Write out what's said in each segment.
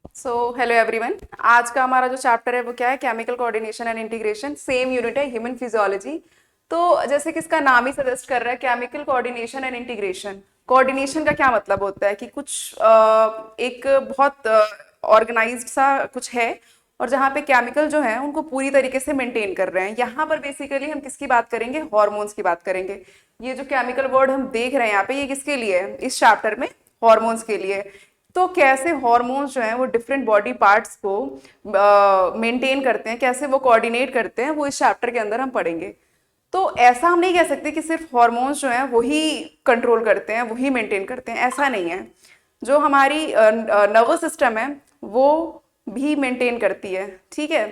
Hello everyone. आज का हमारा जो चैप्टर है वो क्या है? Chemical coordination and integration. Same unit है ह्यूमन फिजियोलॉजी। तो जैसे कि इसका नाम ही सजेस्ट कर रहा है, chemical coordination and integration. Coordination का क्या मतलब होता है कि कुछ एक बहुत ऑर्गेनाइज्ड सा कुछ है, और जहाँ पे केमिकल जो है उनको पूरी तरीके से मेंटेन कर रहे हैं। यहाँ पर बेसिकली हम किसकी बात करेंगे? हॉर्मोन्स की बात करेंगे। ये जो केमिकल वर्ड हम देख रहे हैं यहाँ पे, ये किसके लिए है इस चैप्टर में? हॉर्मोन्स के लिए। तो कैसे हॉर्मोन्स जो हैं वो डिफरेंट बॉडी पार्ट्स को मेंटेन करते हैं, कैसे वो कोऑर्डिनेट करते हैं, वो इस चैप्टर के अंदर हम पढ़ेंगे। तो ऐसा हम नहीं कह सकते कि सिर्फ हॉर्मोन्स जो हैं वही कंट्रोल करते हैं, वही मेंटेन करते हैं, ऐसा नहीं है। जो हमारी नर्वस सिस्टम है वो भी मेंटेन करती है, ठीक है।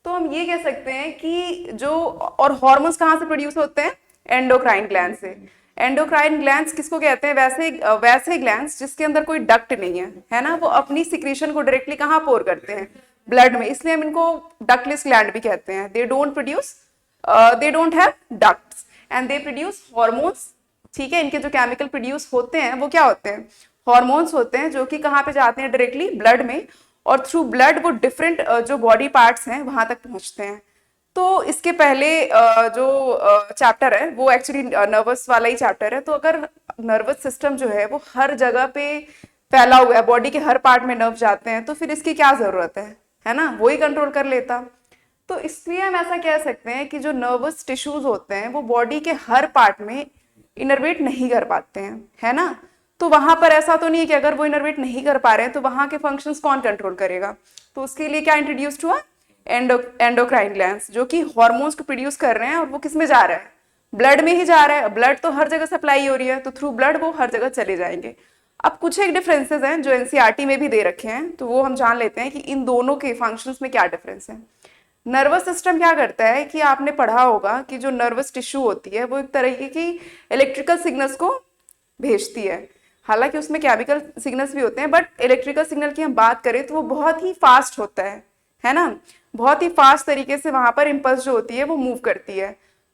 तो हम ये कह सकते हैं कि जो, और हॉर्मोन्स कहाँ से प्रोड्यूस होते हैं? एंडोक्राइन ग्लैंड से। एंडोक्राइन ग्लैंड्स किसको कहते हैं? वैसे ग्लैंड्स जिसके अंदर कोई डक्ट नहीं है ना, वो अपनी सिक्रीशन को डायरेक्टली कहाँ पोर करते हैं? ब्लड में। इसलिए हम इनको डक्टलेस ग्लैंड भी कहते हैं। They don't have ducts and they produce hormones, ठीक है। इनके जो केमिकल प्रोड्यूस होते हैं वो क्या होते हैं? हॉर्मोन्स होते हैं, जो कि कहाँ पे जाते हैं? डायरेक्टली ब्लड में, और थ्रू ब्लड वो डिफरेंट जो बॉडी पार्ट्स हैं वहां तक पहुंचते हैं। तो इसके पहले जो चैप्टर है वो एक्चुअली नर्वस वाला ही चैप्टर है। तो अगर नर्वस सिस्टम जो है वो हर जगह पे फैला हुआ है, बॉडी के हर पार्ट में नर्व जाते हैं, तो फिर इसकी क्या जरूरत है ना? वही कंट्रोल कर लेता। तो इसलिए हम ऐसा कह सकते हैं कि जो नर्वस टिश्यूज होते हैं वो बॉडी के हर पार्ट में इनर्वेट नहीं कर पाते हैं, है ना। तो वहां पर ऐसा तो नहीं है कि अगर वो इनर्वेट नहीं कर पा रहे हैं तो वहां के फंक्शंस कौन कंट्रोल करेगा? तो उसके लिए क्या इंट्रोड्यूस्ड हुआ? एंडोक्राइन ग्लैंड्स, जो कि हॉर्मोन्स को प्रोड्यूस कर रहे हैं, और वो किस में जा रहा है? ब्लड में ही जा रहा है। ब्लड तो हर जगह सप्लाई हो रही है, तो थ्रू ब्लड वो हर जगह चले जाएंगे। अब कुछ एक डिफरेंसेस हैं जो एनसीईआरटी में भी दे रखे हैं, तो वो हम जान लेते हैं कि इन दोनों के फंक्शंस में क्या डिफरेंस है। नर्वस सिस्टम क्या करता है कि आपने पढ़ा होगा कि जो नर्वस टिश्यू होती है वो एक तरीके की इलेक्ट्रिकल सिग्नल्स को भेजती है। हालांकि उसमें केमिकल सिग्नल्स भी होते हैं, बट इलेक्ट्रिकल सिग्नल की हम बात करें तो वो बहुत ही फास्ट होता है ना। बहुत ही फास्ट तरीके से वहां पर इंपल्स जो होती है वो मूव करती है।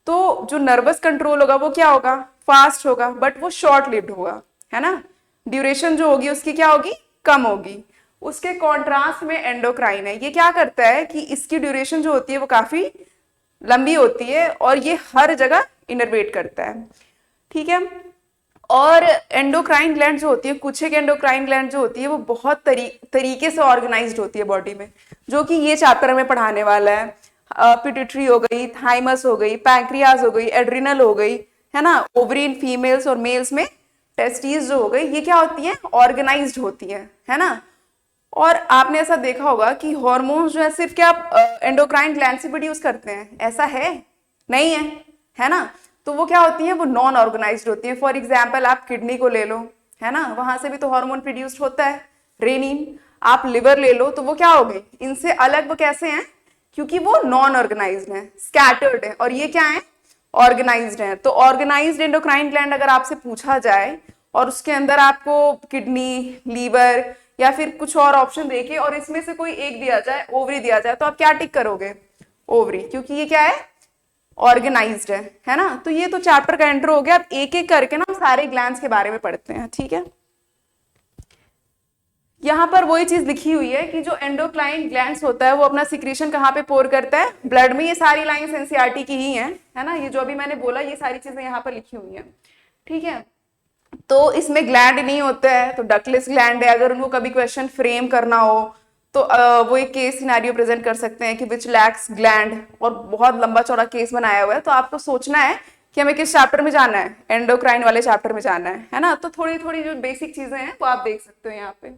तो जो नर्वस कंट्रोल होगा वो क्या होगा? फास्ट होगा, बट वो शॉर्ट लिव्ड होगा, है ना। ड्यूरेशन जो होगी उसकी क्या होगी? कम होगी। उसके कॉन्ट्रास्ट में एंडोक्राइन है, ये क्या करता है कि इसकी ड्यूरेशन जो होती है वो काफी लंबी होती है, और ये हर जगह इनर्वेट करता है, ठीक है। और एंडोक्राइन ग्लैंड जो होती है, कुछ एक एंडोक्राइन ग्लैंड जो होती है वो बहुत तरीके से ऑर्गेनाइज्ड होती है बॉडी में, जो कि ये चैप्टर में पढ़ाने वाला है। पिट्यूटरी हो गई, थाइमस हो गई, पैंक्रियाज हो गई, एड्रिनल हो गई, है ना। ओवरी इन फीमेल्स और मेल्स में टेस्टिस जो हो गई, ये क्या होती है? ऑर्गेनाइज्ड होती है ना। और आपने ऐसा देखा होगा कि हॉर्मोन्स जो है सिर्फ क्या एंडोक्राइन ग्लैंड से प्रोड्यूस करते हैं? ऐसा है? नहीं है ना। तो वो क्या होती है? वो नॉन ऑर्गेनाइज्ड होती है। फॉर एग्जाम्पल आप किडनी को ले लो, है ना, वहां से भी तो हार्मोन प्रोड्यूस्ड होता है, रेनिन। आप लिवर ले लो, तो वो क्या हो गई? इनसे अलग वो कैसे हैं? क्योंकि वो नॉन ऑर्गेनाइज्ड है, स्कैटर्ड है, और ये क्या है? ऑर्गेनाइज्ड है। तो ऑर्गेनाइज्ड एंडोक्राइन ग्लैंड अगर आपसे पूछा जाए और उसके अंदर आपको किडनी, लीवर या फिर कुछ और ऑप्शन देके और इसमें से कोई एक दिया जाए, ओवरी दिया जाए, तो आप क्या टिक करोगे? ओवरी, क्योंकि ये क्या है? ऑर्गेनाइज्ड है ना। तो ये तो चैप्टर का एंटर हो गया। अब एक एक करके ना सारे ग्लैंड्स के बारे में पढ़ते हैं, ठीक है। यहाँ पर वही चीज लिखी हुई है कि जो एंडोक्राइन ग्लैंड्स होता है वो अपना सिक्रीशन कहाँ पे पोर करता है? ब्लड में। ये सारी लाइंस एनसीईआरटी की ही है ना। ये जो अभी मैंने बोला ये सारी चीजें यहाँ पर लिखी हुई है, ठीक है। तो इसमें ग्लैंड नहीं होता है, तो डकलेस ग्लैंड है। अगर उनको कभी क्वेश्चन फ्रेम करना हो तो वो एक केस सिनेरियो प्रेजेंट कर सकते हैं कि विच लैक्स ग्लैंड, और बहुत लंबा चौड़ा केस बनाया हुआ है। तो आपको सोचना है कि हमें किस चैप्टर में जाना है? एंडोक्राइन वाले चैप्टर में जाना है ना। तो थोड़ी थोड़ी जो बेसिक चीजें हैं वो आप देख सकते हो यहाँ पे।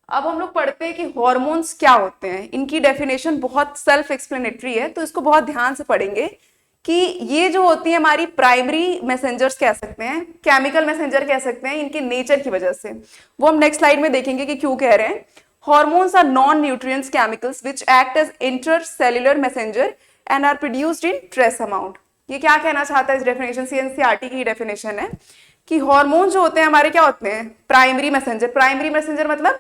अब हम लोग पढ़ते हैं कि हॉर्मोन्स क्या होते हैं। इनकी डेफिनेशन बहुत सेल्फ एक्सप्लेनेटरी है, तो इसको बहुत ध्यान से पढ़ेंगे कि ये जो होती है हमारी प्राइमरी मैसेंजर्स कह सकते हैं, केमिकल मैसेंजर कह सकते हैं, इनके नेचर की वजह से। वो हम नेक्स्ट स्लाइड में देखेंगे कि क्यों कह रहे हैं। Hormones are non nutrients chemicals which act as intercellular messenger and are produced in trace amount. ये क्या कहना चाहता है इस डेफिनेशन से? एनसीईआरटी की डेफिनेशन है कि हॉर्मोन जो होते हैं हमारे क्या होते हैं? Primary messenger. प्राइमरी मैसेंजर मतलब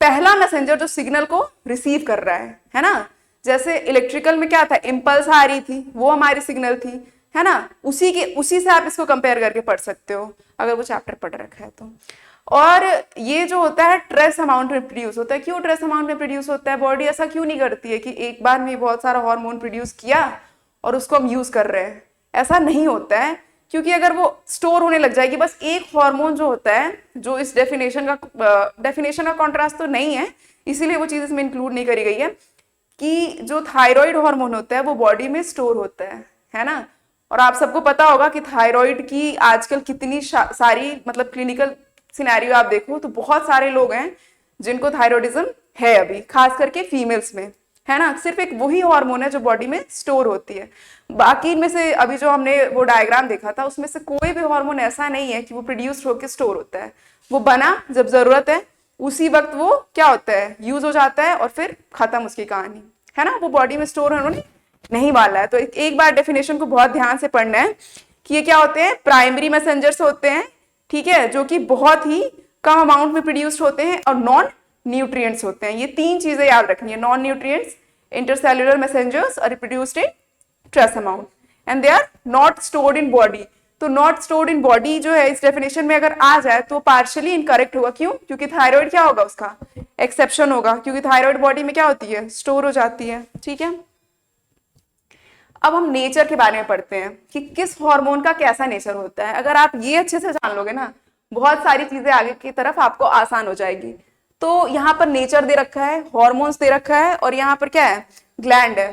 पहला मैसेंजर जो सिग्नल को रिसीव कर रहा है ना। जैसे इलेक्ट्रिकल में क्या था? इंपल्स आ रही थी, वो हमारी सिग्नल थी, है ना। उसी से आप इसको कंपेयर करके पढ़ सकते हो अगर वो चैप्टर पढ़ रखा है तो। और ये जो होता है ट्रेस अमाउंट में प्रोड्यूस होता है। क्यों ट्रेस अमाउंट में प्रोड्यूस होता है? बॉडी ऐसा क्यों नहीं करती है कि एक बार में बहुत सारा हार्मोन प्रोड्यूस किया और उसको हम यूज कर रहे हैं? ऐसा नहीं होता है, क्योंकि अगर वो स्टोर होने लग जाएगी, बस एक हार्मोन जो होता है, जो इस डेफिनेशन का कॉन्ट्रास्ट तो नहीं है, इसीलिए वो चीज इसमें इंक्लूड नहीं करी गई है, कि जो थायराइड हार्मोन होता है वो बॉडी में स्टोर होता है ना। और आप सबको पता होगा कि थायराइड की आजकल कितनी सारी मतलब क्लिनिकल सिनेरियो आप देखो तो बहुत सारे लोग हैं जिनको थायराइडिज्म है अभी, खास करके फीमेल्स में, है ना। सिर्फ एक वही हार्मोन है जो बॉडी में स्टोर होती है। बाकी इनमें से अभी जो हमने वो डायग्राम देखा था उसमें से कोई भी हार्मोन ऐसा नहीं है कि वो प्रोड्यूस होकर स्टोर होता है। वो बना जब जरूरत है उसी वक्त वो क्या होता है, यूज हो जाता है और फिर खत्म उसकी कहानी, है ना। वो बॉडी में स्टोर उन्होंने नहीं वाला है। तो एक बार डेफिनेशन को बहुत ध्यान से पढ़ना है कि ये क्या होते हैं, प्राइमरी मैसेंजर्स होते हैं, ठीक है, जो कि बहुत ही कम अमाउंट में प्रोड्यूस्ड होते हैं, और नॉन न्यूट्रिएंट्स होते हैं। ये तीन चीजें याद रखनी है, नॉन न्यूट्रिएंट्स, इंटरसेल्युलर मैसेंजर्स और reproduced in trace amount, and they are not stored in body. तो नॉट स्टोर्ड इन बॉडी जो है इस डेफिनेशन में अगर आ जाए तो पार्शियली इनकरेक्ट होगा। क्यों? क्योंकि थायराइड क्या होगा, उसका एक्सेप्शन होगा, क्योंकि थायराइड बॉडी में क्या होती है, स्टोर हो जाती है, ठीक है। अब हम नेचर के बारे में पढ़ते हैं कि किस हार्मोन का कैसा नेचर होता है। अगर आप ये अच्छे से जान लोगे ना, बहुत सारी चीजें आगे की तरफ आपको आसान हो जाएगी। तो यहाँ पर नेचर दे रखा है, हॉर्मोन्स दे रखा है, और यहाँ पर क्या है, ग्लैंड है।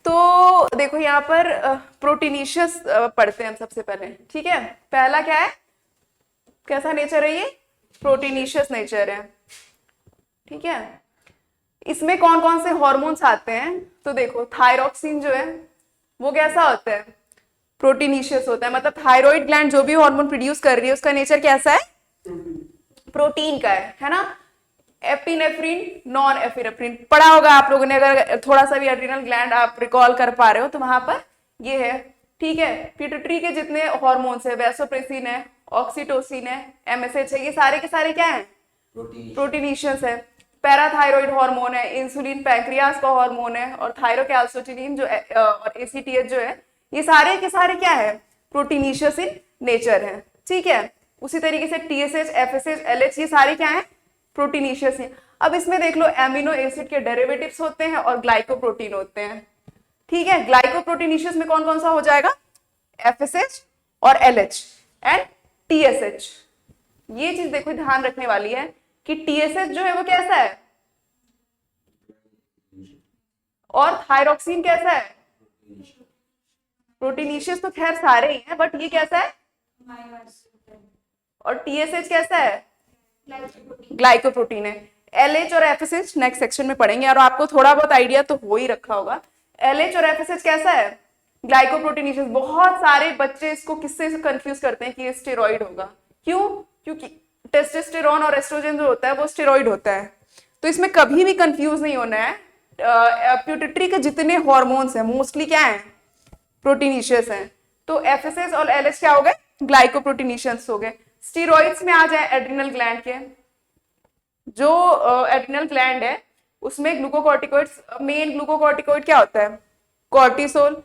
तो देखो यहाँ पर प्रोटीनिशियस पढ़ते हैं हम सबसे पहले, ठीक है। पहला क्या है, कैसा नेचर है ये, प्रोटीनिशियस नेचर है, ठीक है। इसमें कौन कौन से हॉर्मोन्स आते हैं? तो देखो थायरोक्सिन जो है वो कैसा होता है, प्रोटीनिशियस होता है। मतलब थायराइड ग्लैंड जो भी हार्मोन प्रोड्यूस कर रही है उसका नेचर कैसा है, प्रोटीन का है ना। एपिनेफ्रिन, नॉन एपिनेफ्रिन पढ़ा होगा आप लोगों ने, अगर थोड़ा सा भी एड्रिनल ग्लैंड आप रिकॉल कर पा रहे हो तो वहां पर ये है, ठीक है। पिट्यूटरी के जितने हार्मोन्स है, वैसोप्रेसिन है, ऑक्सीटोसिन है, एमएसएच है, ये सारे के सारे क्या है, प्रोटीनिशियस है। पैराथायरॉइड हार्मोन है, इंसुलिन पैंक्रियास का हार्मोन है, और थायरोकैल्सिटोनिन जो और एसीटीएच जो है, ये सारे के सारे क्या है, प्रोटीनिशियस इन नेचर है, ठीक है। उसी तरीके से टीएसएच, एफएसएच, एलएच, ये सारे क्या है, प्रोटीनिशियस है। अब इसमें देख लो एमिनो एसिड के डेरिवेटिव्स होते हैं और ग्लाइकोप्रोटीन होते हैं, ठीक है। ग्लाइकोप्रोटीनिशियस में कौन कौन सा हो जाएगा, एफएसएच और एलएच एंड टीएसएच। ये चीज देखो ध्यान रखने वाली है कि टीएसएच जो है वो कैसा है, और थायरोक्सिन कैसा है, प्रोटीनिशियस तो खैर सारे ही हैं, बट ये कैसा है, और टीएसएच कैसा है, ग्लाइकोप्रोटीन है। एलएच और एफएसएच नेक्स्ट सेक्शन में पढ़ेंगे, और आपको थोड़ा बहुत आइडिया तो हो ही रखा होगा। एलएच और एफएसएच कैसा है, ग्लाइकोप्रोटीनिशियस। बहुत सारे बच्चे इसको किससे कंफ्यूज करते हैं कि ये स्टेरॉइड होगा। क्यों? क्योंकि टेस्टोस्टेरोन और एस्ट्रोजन जो होता है वो स्टेरॉइड होता है। तो इसमें कभी भी कंफ्यूज नहीं होना है। प्यूटिटरी के जितने हॉर्मोन्स हैं मोस्टली क्या है, प्रोटीनिशियस हैं। तो एफएसएच और एलएच क्या हो गए, ग्लाइकोप्रोटीनिशियस हो गए। स्टेरॉइड्स में आ जाए एड्रिनल ग्लैंड के, जो एड्रिनल ग्लैंड है उसमें ग्लूकोकॉर्टिकॉइड्स, मेन ग्लूकोकॉर्टिकॉइड क्या होता है, कॉर्टिसोल,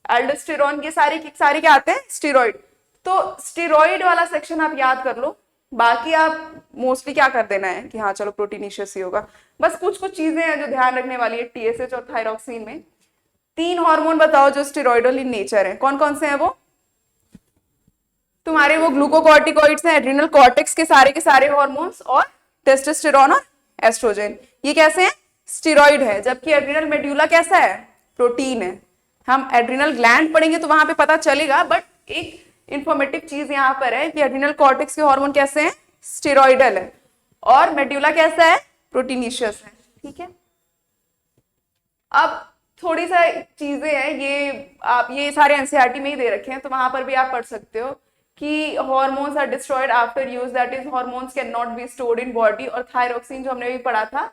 एल्डोस्टेरोन, ये सारे क्या आते हैं, स्टेरॉइड। तो स्टेरॉइड वाला सेक्शन आप याद कर लो, बाकी आप मोस्टली क्या कर देना है कि हाँ चलो प्रोटीनिशियस ही होगा। बस कुछ कुछ चीजें हैं जो ध्यान रखने वाली है। टीएसएच और थायरोक्सिन में 3 हार्मोन बताओ जो स्टेरॉइडल इन नेचर है, कौन कौन से हैं वो तुम्हारे, वो ग्लूकोकॉर्टिकॉइड्स हैं, एड्रिनल कॉर्टेक्स के सारे हार्मोन्स, और टेस्टोस्टेरोन और एस्ट्रोजन, ये कैसे हैं, स्टेरॉइड है। जबकि एड्रिनल मेड्यूला कैसा है, प्रोटीन है। हम एड्रिनल ग्लैंड पढ़ेंगे तो वहां पे पता चलेगा, बट एक इंफॉर्मेटिव चीज यहाँ पर है कि एड्रिनल कॉर्टेक्स के हार्मोन कैसे हैं, स्टेरॉइडल है, और मेड्यूला कैसा है, प्रोटीनिशियस है, ठीक है। अब थोड़ी सा चीजें हैं, ये आप ये सारे एनसीईआरटी में ही दे रखे हैं, तो वहां पर भी आप पढ़ सकते हो कि hormones are destroyed after use, that is hormones can not be stored in body. और थायरोक्सिन जो हमने भी पढ़ा था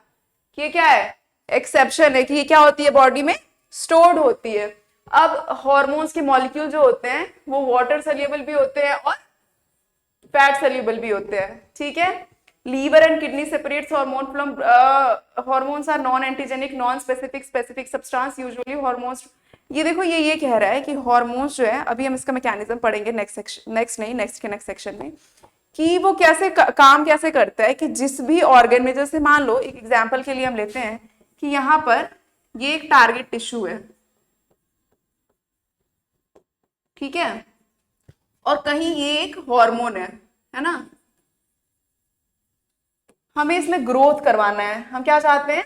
कि ये क्या है, एक्सेप्शन है, कि ये क्या होती है, बॉडी में स्टोर्ड होती है। अब हॉर्मोन्स के मॉलिक्यूल जो होते हैं वो वाटर सोल्यूबल भी होते हैं और फैट सोल्यूबल भी होते हैं, ठीक है। Liver and kidney separates hormone from, hormones are non antigenic, non specific, specific substance, usually hormones. ये देखो ये कह रहा है कि हार्मोन्स जो है, अभी हम इसका मैकेनिज्म पढ़ेंगे नेक्स्ट के नेक्स्ट सेक्शन में, कि वो कैसे काम कैसे करता है कि जिस भी ऑर्गन में, जैसे मान लो एक एग्जांपल के लिए हम लेते हैं कि यहाँ पर ये एक टारगेट टिश्यू है, ठीक है, और कहीं ये एक हार्मोन है ना, हमें इसमें ग्रोथ करवाना है, हम क्या चाहते हैं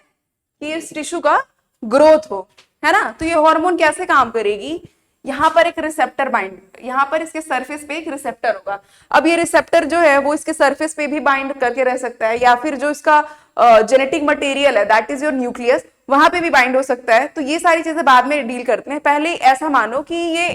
कि इस टिश्यू का ग्रोथ हो, है ना। तो ये हार्मोन कैसे काम करेगी, यहाँ पर एक रिसेप्टर बाइंड, यहाँ पर इसके सरफेस पे एक रिसेप्टर होगा। अब ये रिसेप्टर जो है वो इसके सरफेस पे भी बाइंड करके रह सकता है, या फिर जो इसका जेनेटिक मटेरियल है दैट इज योर न्यूक्लियस, वहां पे भी बाइंड हो सकता है। तो ये सारी चीजें बाद में डील करते हैं, पहले ऐसा मानो कि ये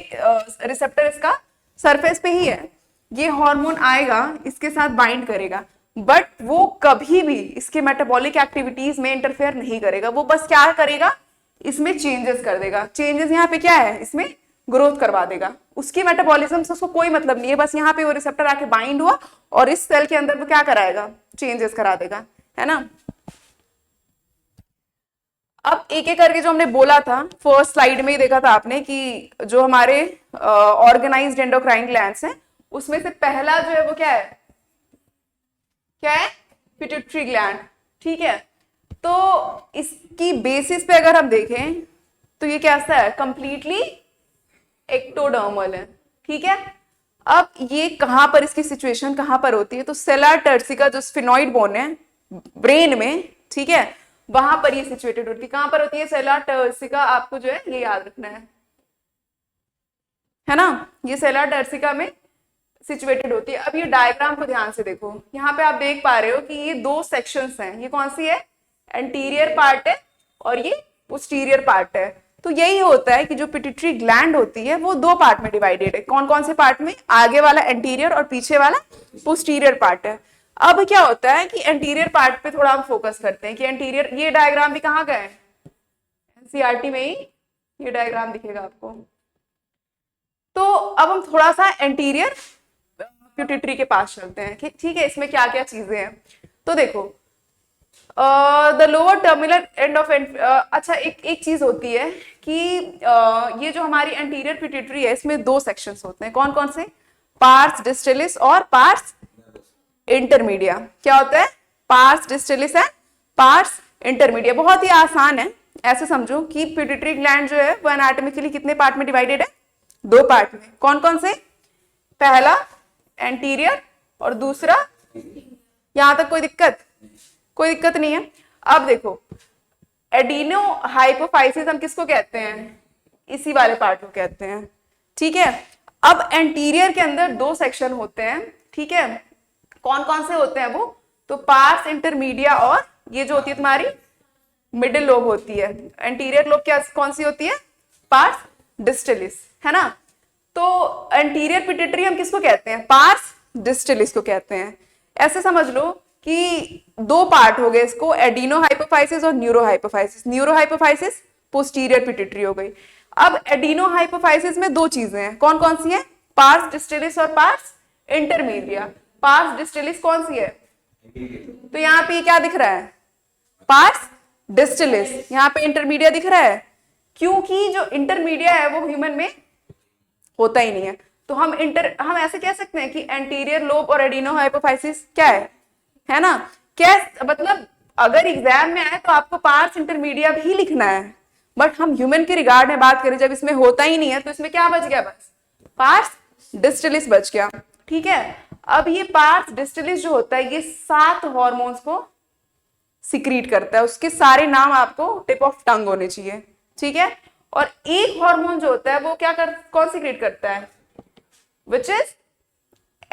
रिसेप्टर इसका सरफेस पे ही है, ये हार्मोन आएगा इसके साथ बाइंड करेगा, बट वो कभी भी इसके मेटाबॉलिक एक्टिविटीज में इंटरफेयर नहीं करेगा, वो बस क्या करेगा, इसमें चेंजेस कर देगा। चेंजेस यहाँ पे क्या है, इसमें ग्रोथ करवा देगा, उसकी मेटाबॉलिज्म से उसको कोई मतलब नहीं है, बस यहाँ पे वो रिसेप्टर आके बाइंड हुआ और इस सेल के अंदर वो क्या कराएगा, चेंजेस करा देगा, है ना। अब एक एक करके जो हमने बोला था, फर्स्ट स्लाइड में ही देखा था आपने कि जो हमारे ऑर्गेनाइज्ड एंडोक्राइन ग्लैंड्स हैं उसमें से पहला जो है वो क्या है, क्या है, पिट्यूटरी ग्लैंड, ठीक है। तो इसकी बेसिस पे अगर हम देखें तो ये कैसा है, कंप्लीटली एक्टोडर्मल है, ठीक है। अब ये कहां पर, इसकी सिचुएशन कहां पर होती है, तो सेलर टर्सिका जो स्फिनोइड बोन है ब्रेन में, ठीक है, वहां पर ये सिचुएटेड होती है। कहां पर होती है सेलर टर्सिका, आपको जो है ये याद रखना है ना, ये सेलर टर्सिका में सिचुएटेड होती है। अब ये डायग्राम को ध्यान से देखो, यहाँ पे आप देख पा रहे हो कि ये दो सेक्शंस हैं, ये कौन सी है, एंटीरियर पार्ट है और ये पोस्टीरियर पार्ट है। तो यही होता है कि जो पिट्यूटरी ग्लैंड होती है वो दो पार्ट में डिवाइडेड है। कौन कौन से पार्ट में, आगे वाला एंटीरियर और पीछे वाला पोस्टीरियर पार्ट है। अब क्या होता है कि एंटीरियर पार्ट पे थोड़ा हम फोकस करते हैं कि एंटीरियर, ये डायग्राम भी कहाँ गए, एनसीईआरटी में ही ये डायग्राम दिखेगा आपको। तो अब हम थोड़ा सा एंटीरियर पिट्यूटरी के पास चलते हैं, ठीक है, इसमें क्या क्या चीजें हैं। तो देखो the lower terminal end of, अच्छा एक चीज होती है कि ये जो हमारी एंटीरियर पिट्यूटरी है इसमें दो सेक्शंस होते हैं, कौन कौन से, पार्स डिस्टलिस और पार्स इंटरमीडिया। क्या होता है, parse distalis and parse intermedia. बहुत ही आसान है, ऐसे समझो कि पिट्यूटरी ग्लैंड जो है वो एनाटॉमिकली कितने पार्ट में डिवाइडेड है, दो पार्ट में। कौन कौन से, पहला एंटीरियर और दूसरा, यहां तक कोई दिक्कत, कोई दिक्कत नहीं है। अब देखो एडिनो हाइपोफाइसिस हम किसको कहते हैं, इसी वाले पार्ट को कहते हैं, ठीक है। अब एंटीरियर के अंदर दो सेक्शन होते हैं, ठीक है, कौन कौन से होते हैं वो, तो पार्स इंटरमीडिया और ये जो होती है तुम्हारी मिडिल लोब होती है। एंटीरियर लोब क्या कौन सी होती है, पार्स डिस्टलिस, है ना। तो एंटीरियर पिट्यूटरी हम किसको कहते हैं, पार्स डिस्टलिस को कहते हैं। ऐसे समझ लो कि दो पार्ट हो गए इसको, एडिनो हाइपोफाइसिस और neuro hypophysis. Neuro hypophysis posterior pituitary हो गई। अब एडिनो हाइपोफाइसिस में दो चीजें हैं, कौन कौन सी है, पार्स डिस्टलिस और पार्स इंटरमीडिया। पार्स डिस्टलिस कौन सी है, तो यहाँ पे क्या दिख रहा है, पार्स डिस्टलिस, यहाँ पे इंटरमीडिया दिख रहा है, क्योंकि जो इंटरमीडिया है वो ह्यूमन में होता ही नहीं है। तो हम ऐसे कह सकते हैं कि एंटीरियर लोब और एडिनो हाइपोफाइसिस क्या है ना। क्या मतलब अगर एग्जाम में आए तो आपको पार्स इंटरमीडिया भी लिखना है, बट हम ह्यूमन के रिगार्ड में बात करें, जब इसमें होता ही नहीं है तो इसमें क्या बच गया, बस पार्स डिस्टलिस बच गया, ठीक है। अब ये पार्स डिस्टलिस जो होता है ये 7 हॉर्मोन्स को सिक्रीट करता है, उसके सारे नाम आपको टिप ऑफ टंग होने चाहिए, ठीक है। और एक हार्मोन जो होता है वो कौन सिक्रीट करता है, विच इज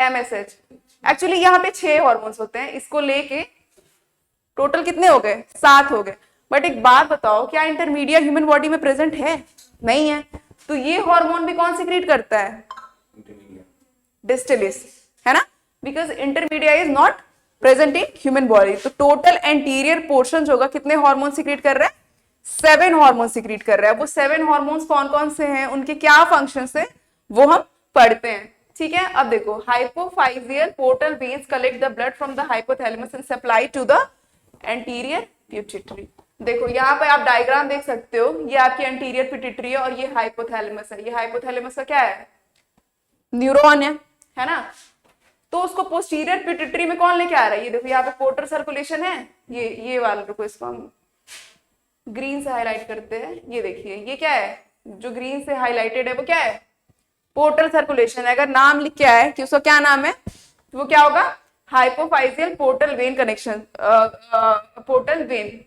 MSH। एक्चुअली यहाँ पे 6 हॉर्मोन्स होते हैं, इसको लेके टोटल कितने हो गए, 7 हो गए। बट एक बात बताओ, क्या इंटरमीडिया ह्यूमन बॉडी में प्रेजेंट है, नहीं है, तो ये हार्मोन भी कौन सिक्रीट करता है, डिस्टलिस, है ना, because intermedia is not present in human body. तो टोटल एंटीरियर पोर्शन होगा कितने हार्मोन सिक्रीट कर रहा है, 7 हार्मोन सिक्रीट कर रहा है। वो 7 हार्मोन्स कौन कौन से हैं, उनके क्या फंक्शंस है वो हम पढ़ते हैं, ठीक है। अब देखो, hypophyseal portal veins collect the blood from the hypothalamus and supply to the anterior pituitary. देखो यहाँ पे आप डायग्राम देख सकते हो, ये आपकी एंटीरियर पिट्यूटरी है और ये हाइपोथैलेमस है। ये हाइपोथैलेमस का क्या है, न्यूरॉन है ना। तो उसको पोस्टीरियर पिट्यूटरी में कौन लेके आ रहा है? ये देखो यहाँ पे पोर्टल सर्कुलेशन है, ये वाला, रुको इसको हम ग्रीन से हाईलाइट करते हैं। ये देखिए ये क्या है, जो ग्रीन से हाईलाइटेड है वो क्या है? पोर्टल सर्कुलेशन है। अगर नाम लिख के आए कि उसका क्या नाम है तो वो क्या होगा? Hypophyseal portal vein connection, portal vein.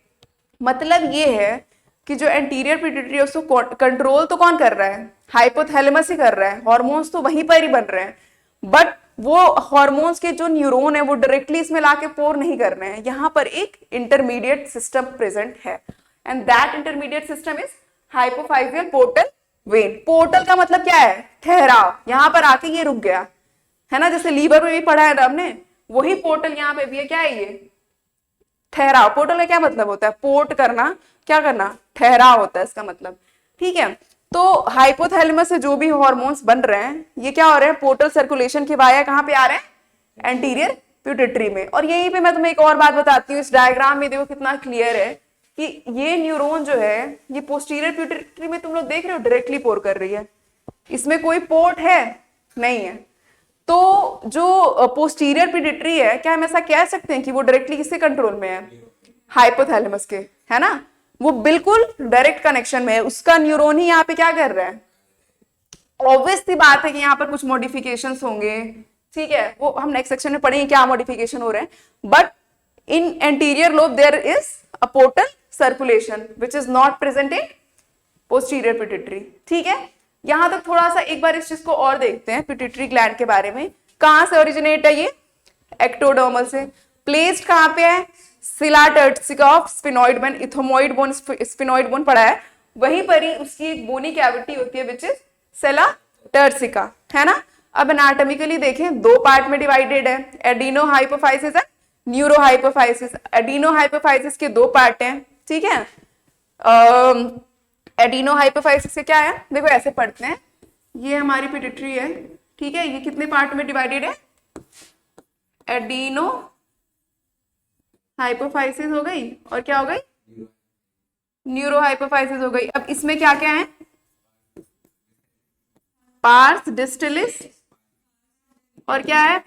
मतलब ये है कि जो एंटीरियर पिट्यूटरी है उसको कंट्रोल तो कौन कर रहा है? हाइपोथैलेमस ही कर रहा है। हॉर्मोन्स तो वहीं पर ही बन रहे हैं, बट वो हॉर्मोन्स के जो न्यूरॉन है वो डायरेक्टली इसमें लाके पोर नहीं कर रहे हैं। यहाँ पर एक इंटरमीडिएट सिस्टम प्रेजेंट है, and that intermediate system is hypophyseal portal vein. Portal का मतलब क्या है? ठहराव। यहाँ पर आके ये रुक गया है ना, जैसे लीवर में भी पढ़ा है ना हमने, वही पोर्टल यहाँ पे भी है। क्या है ये? ठहराव। पोर्टल का क्या मतलब होता है? पोर्ट करना, क्या करना? ठहराव होता है इसका मतलब। ठीक है, तो हाइपोथैलेमस से जो भी हॉर्मोन्स बन रहे हैं ये क्या हो रहे हैं? पोर्टल सर्कुलेशन के वाया कहाँ पे आ रहे हैं? एंटीरियर पिट्यूटरी में। और यहीं पे मैं तुम्हें एक और बात बताती हूँ, इस डायग्राम में देखो कितना क्लियर है कि ये न्यूरॉन जो है ये पोस्टीरियर पिट्यूटरी में तुम लोग देख रहे हो डायरेक्टली पोर कर रही है, इसमें कोई पोर्ट है नहीं है। तो जो पोस्टीरियर पिट्यूटरी है, क्या हम ऐसा कह सकते हैं कि वो डायरेक्टली किसके कंट्रोल में है? हाइपोथैलेमस के, है ना? वो बिल्कुल डायरेक्ट कनेक्शन में है। उसका न्यूरॉन ही यहाँ पे क्या कर रहा है? ऑब्वियस सी बात है कि यहाँ पर कुछ मॉडिफिकेशंस होंगे, ठीक है, वो हम नेक्स्ट सेक्शन में पढ़ेंगे क्या मॉडिफिकेशन हो रहे हैं। But in anterior lobe there is a portal circulation which is not present in posterior pituitary. ठीक है, यहां तक थोड़ा सा एक बार इस चीज को और देखते हैं पिट्यूटरी ग्लैंड के बारे में। कहां से ओरिजिनेट है ये? एक्टोडर्मल से। प्लेस्ड कहां पे है? Sella turcica of sphenoid bone, ethmoid bone, sphenoid bone पढ़ा है, वहीं पर ही उसकी एक बोनी कैविटी होती है विच इज सेला टर्सिका, है ना? अब एनाटॉमिकली देखें, दो पार्ट में डिवाइडेड है, adeno hypophysis and neuro hypophysis. Adeno hypophysis के दो पार्ट हैं, ठीक है। एडिनो हाइपोफाइसिस से क्या है? देखो ऐसे पढ़ते हैं, ये हमारी पिट्यूटरी है, ठीक है, ये कितने पार्ट में डिवाइडेड है? एडिनो हाइपोफाइसिस हो गई और क्या हो गई? न्यूरो हाइपोफाइसिस हो गई। अब इसमें क्या क्या है? पार्स डिस्टलिस और क्या है?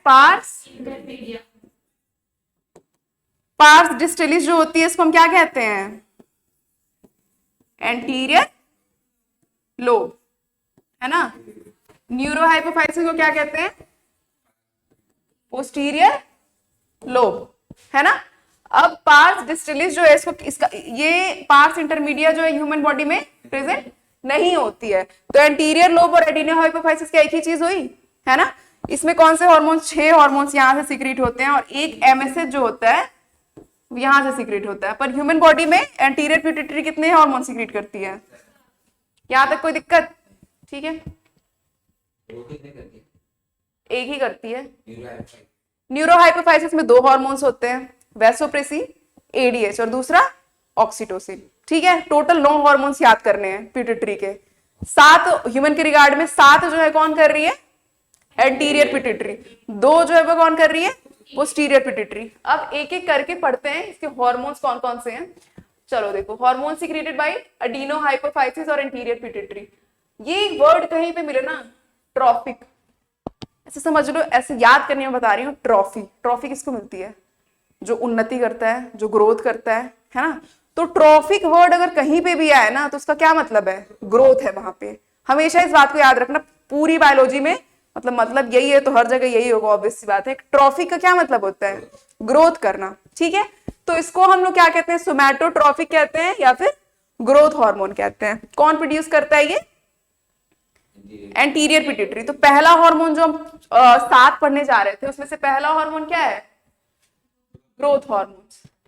पार्स डिस्टलिस जो होती है इसको हम क्या कहते हैं? एंटीरियर लोब, है ना? न्यूरो हाइपोफाइसिस को क्या कहते हैं? पोस्टीरियर लोब, है ना? अब पार्स डिस्टलिस जो है इसको, इसका ये पार्स इंटरमीडिया जो है ह्यूमन बॉडी में प्रेजेंट नहीं होती है। तो एंटीरियर लोब और एडिनो हाइपोफाइसिस क्या एक ही चीज हुई, है ना? इसमें कौन से हॉर्मोन्स? 6 हॉर्मोन्स यहां से सीक्रेट होते हैं और एक एमएसएच जो होता है यहां से सीक्रेट होता है। पर ह्यूमन बॉडी में एंटीरियर पिट्यूटरी कितने हॉर्मोन सीक्रेट करती है? यहां तक कोई दिक्कत? ठीक है, एक ही करती है। न्यूरो हाइपोफाइसिस में 2 हॉर्मोन्स होते हैं, वैसोप्रेसिन, एडीएच, और दूसरा ऑक्सीटोसिन। ठीक है, टोटल 9 हॉर्मोन्स याद करने हैं पिट्यूटरी के। 7 ह्यूमन के रिगार्ड में, 7 जो है कौन कर रही है? Anterior pituitary. 2 जो है वो कौन कर रही है? Posterior pituitary. अब एक एक करके पढ़ते हैं इसके हॉर्मोन्स कौन कौन से हैं। चलो देखो, hormone secreted by adeno hypophysis और एंटीरियर पिट्यूटरी। ये वर्ड कहीं पे मिले ना, ट्रॉफिक, ऐसे समझ लो, ऐसे याद करने में बता रही हूँ। ट्रॉफी, ट्रॉफी किसको मिलती है? जो उन्नति करता है, जो ग्रोथ करता है ना? तो ट्रॉफिक वर्ड अगर कहीं पे भी आए ना तो उसका क्या मतलब है? ग्रोथ है वहां पे। हमेशा इस बात को याद रखना, पूरी बायोलॉजी में मतलब यही है तो हर जगह यही होगा, ऑब्वियस सी बात है। ट्रॉफिक का क्या मतलब होता है? ग्रोथ करना, ठीक है। तो इसको हम लोग क्या कहते हैं? सोमैटोट्रॉफिक कहते हैं या फिर ग्रोथ हार्मोन कहते हैं। कौन प्रोड्यूस करता है ये? Anterior pituitary. तो पहला हार्मोन जो हम 7 पढ़ने जा रहे थे उसमें से पहला हार्मोन क्या है? Growth hormone.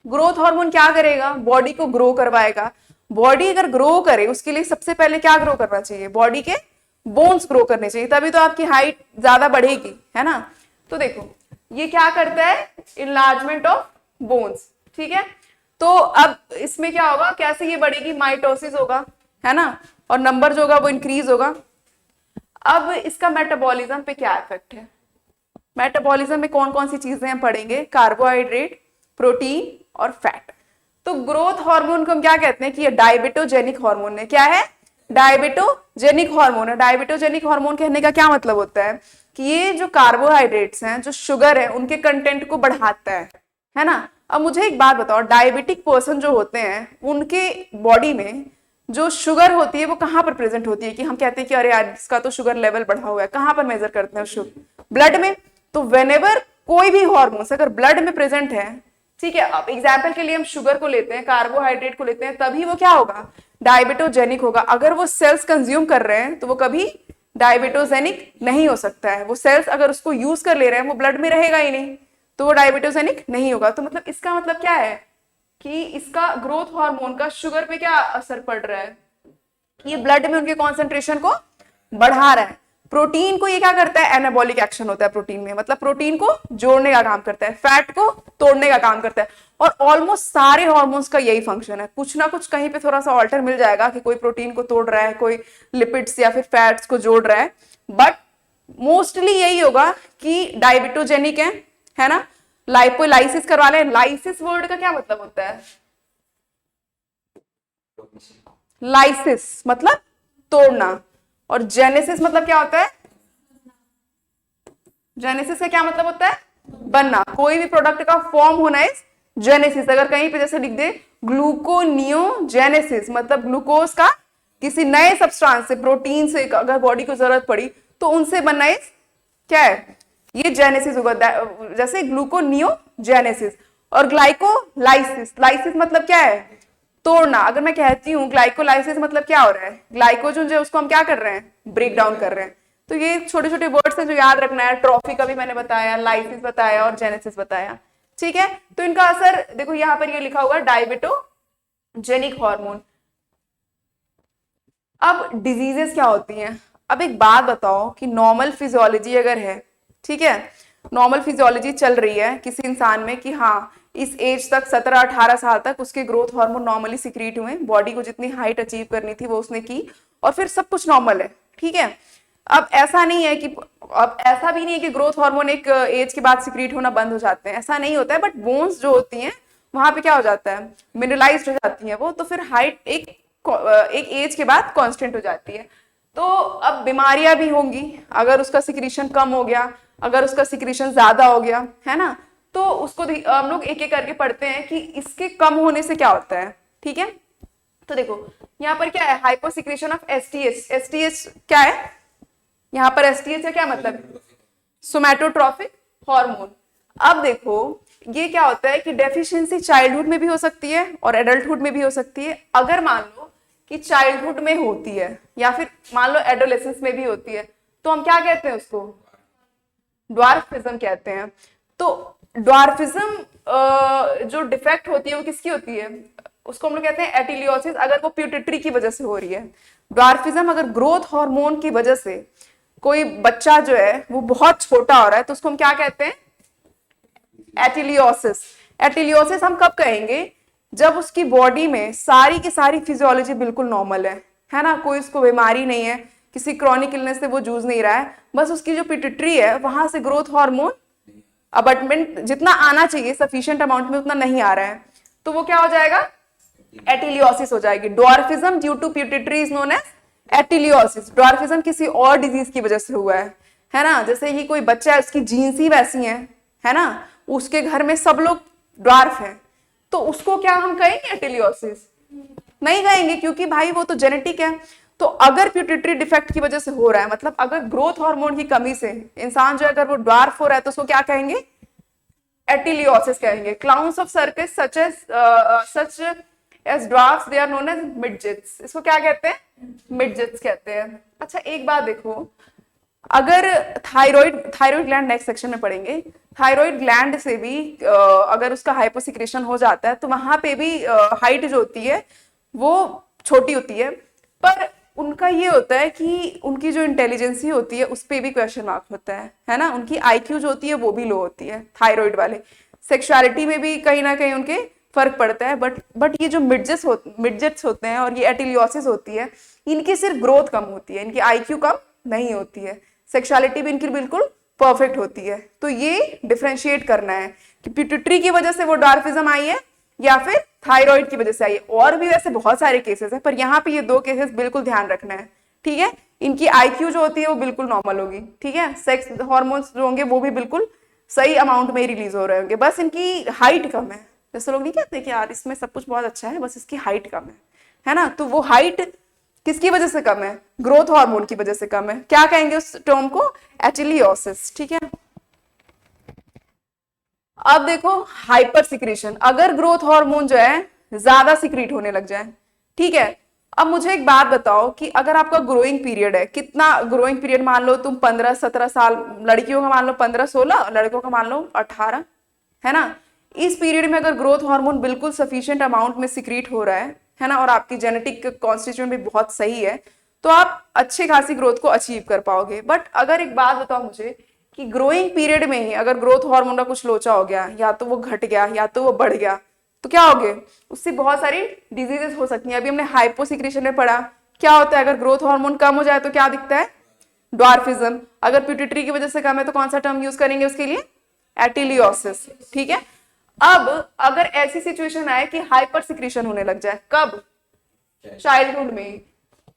ग्रोथ हार्मोन क्या करेगा? बॉडी को ग्रो करवाएगा। बॉडी अगर ग्रो करे उसके लिए सबसे पहले क्या ग्रो करना चाहिए? बॉडी के बोन्स ग्रो करने चाहिए, तभी तो आपकी हाइट ज्यादा बढ़ेगी, है ना? तो देखो ये क्या करता है? इनलार्जमेंट ऑफ बोन्स, ठीक है। तो अब इसमें क्या होगा? कैसे ये बढ़ेगी? माइटोसिस होगा, है ना? और नंबर जो होगा वो इंक्रीज होगा। अब इसका मेटाबॉलिज्म पे क्या इफेक्ट है? मेटाबॉलिज्म में कौन कौन सी चीजें हम पढ़ेंगे? कार्बोहाइड्रेट, प्रोटीन और फैट। तो ग्रोथ हार्मोन को हम क्या कहते हैं कि ये डायबिटोजेनिक हार्मोन है। क्या है? डायबिटोजेनिक हार्मोन है। डायबिटोजेनिक हार्मोन कहने का क्या मतलब होता है कि ये जो कार्बोहाइड्रेट्स हैं, जो शुगर है, उनके कंटेंट को बढ़ाता है ना। अब मुझे एक बात बताओ, डायबिटिक पर्सन जो होते हैं उनके बॉडी में जो शुगर होती है वो कहां पर प्रेजेंट होती है कि हम कहते हैं कि अरे यार इसका तो शुगर लेवल बढ़ा हुआ है, कहां पर मेजर करते हैं शुगर? ब्लड में। तो वेनेवर कोई भी हार्मोन्स अगर ब्लड में प्रेजेंट है, ठीक है, अब एग्जाम्पल के लिए हम शुगर को लेते हैं, कार्बोहाइड्रेट को लेते हैं, तभी वो क्या होगा? डायबिटोजेनिक होगा। अगर वो सेल्स कंज्यूम कर रहे हैं तो वो कभी डायबिटोजेनिक नहीं हो सकता है। वो सेल्स अगर उसको यूज कर ले रहे हैं वो ब्लड में रहेगा ही नहीं, तो वो डायबिटोजेनिक नहीं होगा। तो मतलब इसका मतलब क्या है कि इसका ग्रोथ हार्मोन का शुगर पे क्या असर पड़ रहा है? ये ब्लड में उनके कॉन्सेंट्रेशन को बढ़ा रहा है। प्रोटीन को ये क्या करता है? एनाबॉलिक एक्शन होता है प्रोटीन में, मतलब प्रोटीन को जोड़ने का काम करता है, फैट को तोड़ने का काम करता है। और ऑलमोस्ट सारे हार्मोन्स का यही फंक्शन है। कुछ ना कुछ कहीं पे थोड़ा सा ऑल्टर मिल जाएगा कि कोई प्रोटीन को तोड़ रहा है, कोई लिपिड्स या फिर फैट्स को जोड़ रहा है, बट मोस्टली यही होगा कि डायबिटोजेनिक है ना। लाइपोलाइसिस करवा लें। लाइसिस वर्ड का क्या मतलब होता है? लाइसिस मतलब तोड़ना, और जेनेसिस मतलब क्या होता है? जेनेसिस का क्या मतलब होता है? बनना। कोई भी प्रोडक्ट का फॉर्म होना इज जेनेसिस। अगर कहीं पे जैसे लिख दे ग्लूकोनियोजेनेसिस, मतलब ग्लूकोज का किसी नए सब्सटेंस से, प्रोटीन से अगर बॉडी को जरूरत पड़ी तो उनसे बनना इज क्या है? ये जेनेसिस होगा। जैसे ग्लूकोनियोजेनेसिस। और ग्लाइकोलाइसिस, लाइसिस मतलब क्या है? तोड़ना। अगर मैं कहती हूँ ग्लाइकोलाइसिस मतलब क्या हो रहा है? ग्लाइकोजन जो है उसको हम क्या कर रहे हैं? ब्रेक डाउन कर रहे हैं। तो ये छोटे छोटे वर्ड्स हैं जो याद रखना है। ट्रॉफी का भी मैंने बताया, लाइसिस बताया और जेनेसिस बताया, ठीक है। तो इनका असर देखो यहाँ पर ये लिखा होगा डायबिटोजेनिक हार्मोन। अब डिजीजेस क्या होती हैं? अब एक बात बताओ कि नॉर्मल फिजियोलॉजी अगर है, ठीक है, नॉर्मल फिजियोलॉजी चल रही है किसी इंसान में कि हाँ इस एज तक 17-18 साल तक उसके ग्रोथ हार्मोन नॉर्मली सिक्रीट हुए, बॉडी को जितनी हाइट अचीव करनी थी वो उसने की, और फिर सब कुछ नॉर्मल है, ठीक है। अब ऐसा नहीं है कि, अब ऐसा भी नहीं है कि ग्रोथ हार्मोन एक एज के बाद सिक्रीट होना बंद हो जाते हैं, ऐसा नहीं होता है। बट बोन्स जो होती हैं वहां पे क्या हो जाता है? मिनरलाइज्ड हो जाती है वो, तो फिर हाइट एक एज के बाद कांस्टेंट हो जाती है। तो अब बीमारियां भी होंगी अगर उसका सिक्रीशन कम हो गया, अगर उसका सिक्रीशन ज्यादा हो गया, है ना। तो उसको हम लोग एक एक करके पढ़ते हैं कि इसके कम होने से क्या होता है, ठीक है। तो देखो यहाँ पर क्या है? Hyposecretion of STH. एसटीएच क्या है? यहाँ पर एसटीएच है क्या मतलब? सोमैटोट्रॉफिक हार्मोन। अब देखो ये क्या होता है कि डेफिशिएंसी चाइल्डहुड में भी हो सकती है और एडल्टहुड में भी हो सकती है। अगर मान लो कि चाइल्डहुड में होती है या फिर मान लो एडोलेसेंस में भी होती है, तो हम क्या कहते हैं उसको? ड्वार्फिज्म कहते हैं। तो ड्वार्फिज्म जो डिफेक्ट होती है वो किसकी होती है? उसको हम लोग कहते हैं एटिलियोसिस, अगर वो प्यूटिट्री की वजह से हो रही है। ड्वार्फिज्म अगर ग्रोथ हार्मोन की वजह से कोई बच्चा जो है वो बहुत छोटा हो रहा है तो उसको हम क्या कहते हैं? एटिलियोसिस। एटिलियोसिस हम कब कहेंगे? जब उसकी बॉडी में सारी की सारी फिजियोलॉजी बिल्कुल नॉर्मल है ना, कोई उसको बीमारी नहीं है, किसी क्रॉनिक इलनेस से वो जूझ नहीं रहा है, बस उसकी जो पिट्यूटरी है वहां से ग्रोथ हार्मोन अबटमेंट जितना आना चाहिए सफिशिएंट अमाउंट में उतना नहीं आ रहा है, तो वो क्या हो जाएगा? एटिलियोसिस हो जाएगी। Dwarfism due to pituitary is known as ateliosis. Dwarfism किसी और डिजीज की वजह से हुआ है ना। जैसे ही कोई बच्चा है उसकी जीन्स ही वैसी है ना, उसके घर में सब लोग ड्वार्फ हैं, तो उसको क्या हम कहेंगे एटिलियोसिस? नहीं कहेंगे, क्योंकि भाई वो तो जेनेटिक है। तो अगर प्यूटिट्री डिफेक्ट की वजह से हो रहा है, मतलब अगर ग्रोथ हार्मोन की कमी से इंसान जो अगर वो ड्वार्फ हो रहा है तो उसको क्या कहेंगे? एटिलियोसिस कहेंगे। Clowns of circus such as dwarfs they are known as midgets. इसको क्या कहते हैं? मिडजेट्स कहते हैं। अच्छा एक बात देखो, अगर थायराइड ग्लैंड नेक्स्ट सेक्शन में पढ़ेंगे, थायराइड ग्लैंड से भी अगर उसका हाइपोसिक्रेशन हो जाता है तो वहां पे भी हाइट जो होती है वो छोटी होती है, पर उनका ये होता है कि उनकी जो इंटेलिजेंसी होती है उस पर भी क्वेश्चन मार्क होता है ना। उनकी आईक्यू जो होती है वो भी लो होती है थायराइड वाले। सेक्सुअलिटी में भी कहीं ना कहीं उनके फर्क पड़ता है। बट ये जो मिडजेट्स होते हैं और ये एटिलियोसिस होती है, इनकी सिर्फ ग्रोथ कम होती है, इनकी आईक्यू कम नहीं होती है, सेक्सुअलिटी भी इनकी बिल्कुल परफेक्ट होती है। तो ये डिफरेंशिएट करना है कि पिट्यूटरी की वजह से वो ड्वार्फिज्म आई है या फिर थायराइड की वजह से आई है। और भी वैसे बहुत सारे केसेस हैं, पर यहाँ पे ये 2 केसेस बिल्कुल ध्यान रखना है, ठीक है। इनकी आईक्यू जो होती है वो बिल्कुल नॉर्मल होगी, ठीक है। सेक्स हार्मोन्स जो होंगे वो भी बिल्कुल सही अमाउंट में ही रिलीज हो रहे होंगे, बस इनकी हाइट कम है। जैसे लोग नहीं कहते कि यार इसमें सब कुछ बहुत अच्छा है, बस इसकी हाइट कम है ना। तो वो हाइट किसकी वजह से कम है? ग्रोथ हार्मोन की वजह से कम है। क्या कहेंगे उस टर्म को? एटिलियोसिस, ठीक है। अब देखो हाइपर सिक्रीशन, अगर ग्रोथ हार्मोन जो है ज्यादा सिक्रीट होने लग जाए, ठीक है। अब मुझे एक बात बताओ कि अगर आपका ग्रोइंग पीरियड है, कितना ग्रोइंग पीरियड, मान लो तुम 15-17 साल, लड़कियों का मान लो 15-16, लड़कों का मान लो 18, है ना। इस पीरियड में अगर ग्रोथ हार्मोन बिल्कुल सफिशिएंट अमाउंट में सिक्रीट हो रहा है ना, और आपकी जेनेटिक कॉन्स्टिट्यूशन भी बहुत सही है, तो आप अच्छी खासी ग्रोथ को अचीव कर पाओगे। बट अगर एक बात बताओ मुझे कि ग्रोइंग पीरियड में ही अगर ग्रोथ हार्मोन का कुछ लोचा हो गया, या तो वो घट गया या तो वो बढ़ गया, तो क्या हो गया? उससे बहुत सारी डिजीजेस हो सकती हैं। अभी हमने हाइपोसिक्रेशन में पढ़ा, क्या होता है अगर ग्रोथ हार्मोन कम हो जाए तो क्या दिखता है? ड्वार्फिज्म। अगर पिट्यूटरी की वजह से कम है तो कौन सा टर्म यूज करेंगे उसके लिए? एटिलियोसिस, ठीक है। अब अगर ऐसी सिचुएशन आए कि हाइपर सिक्रेशन होने लग जाए, कब? चाइल्डहुड में।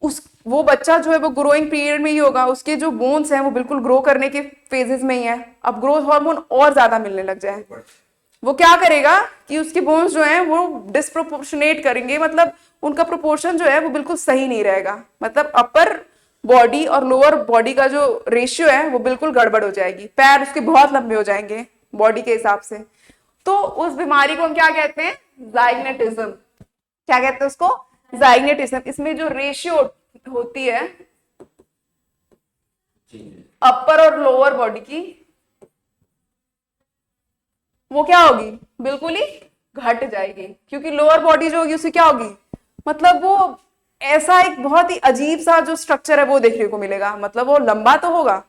उस वो बच्चा जो है वो ग्रोइंग पीरियड में ही होगा, उसके जो बोन्स हैं वो बिल्कुल ग्रो करने के फेजेस में ही है। अब ग्रोथ हार्मोन और ज्यादा मिलने लग जाए, वो क्या करेगा कि उसके बोन्स जो हैं वो डिस्प्रोपोर्शनेट करेंगे, मतलब उनका प्रोपोर्शन जो है वो बिल्कुल सही नहीं रहेगा। मतलब अपर बॉडी और लोअर बॉडी का जो रेशियो है वो बिल्कुल गड़बड़ हो जाएगी। पैर उसके बहुत लंबे हो जाएंगे बॉडी के हिसाब से। तो उस बीमारी को हम क्या कहते हैं? जाइगनेटिज्म। क्या कहते हैं उसको? जाइगनेटिज्म। इसमें जो रेशियो होती है अपर और लोअर बॉडी की, वो क्या होगी? बिल्कुल ही घट जाएगी, क्योंकि लोअर बॉडी जो होगी उसकी क्या होगी? मतलब वो ऐसा एक बहुत ही अजीब सा जो स्ट्रक्चर है वो देखने को मिलेगा। मतलब वो लंबा तो होगा,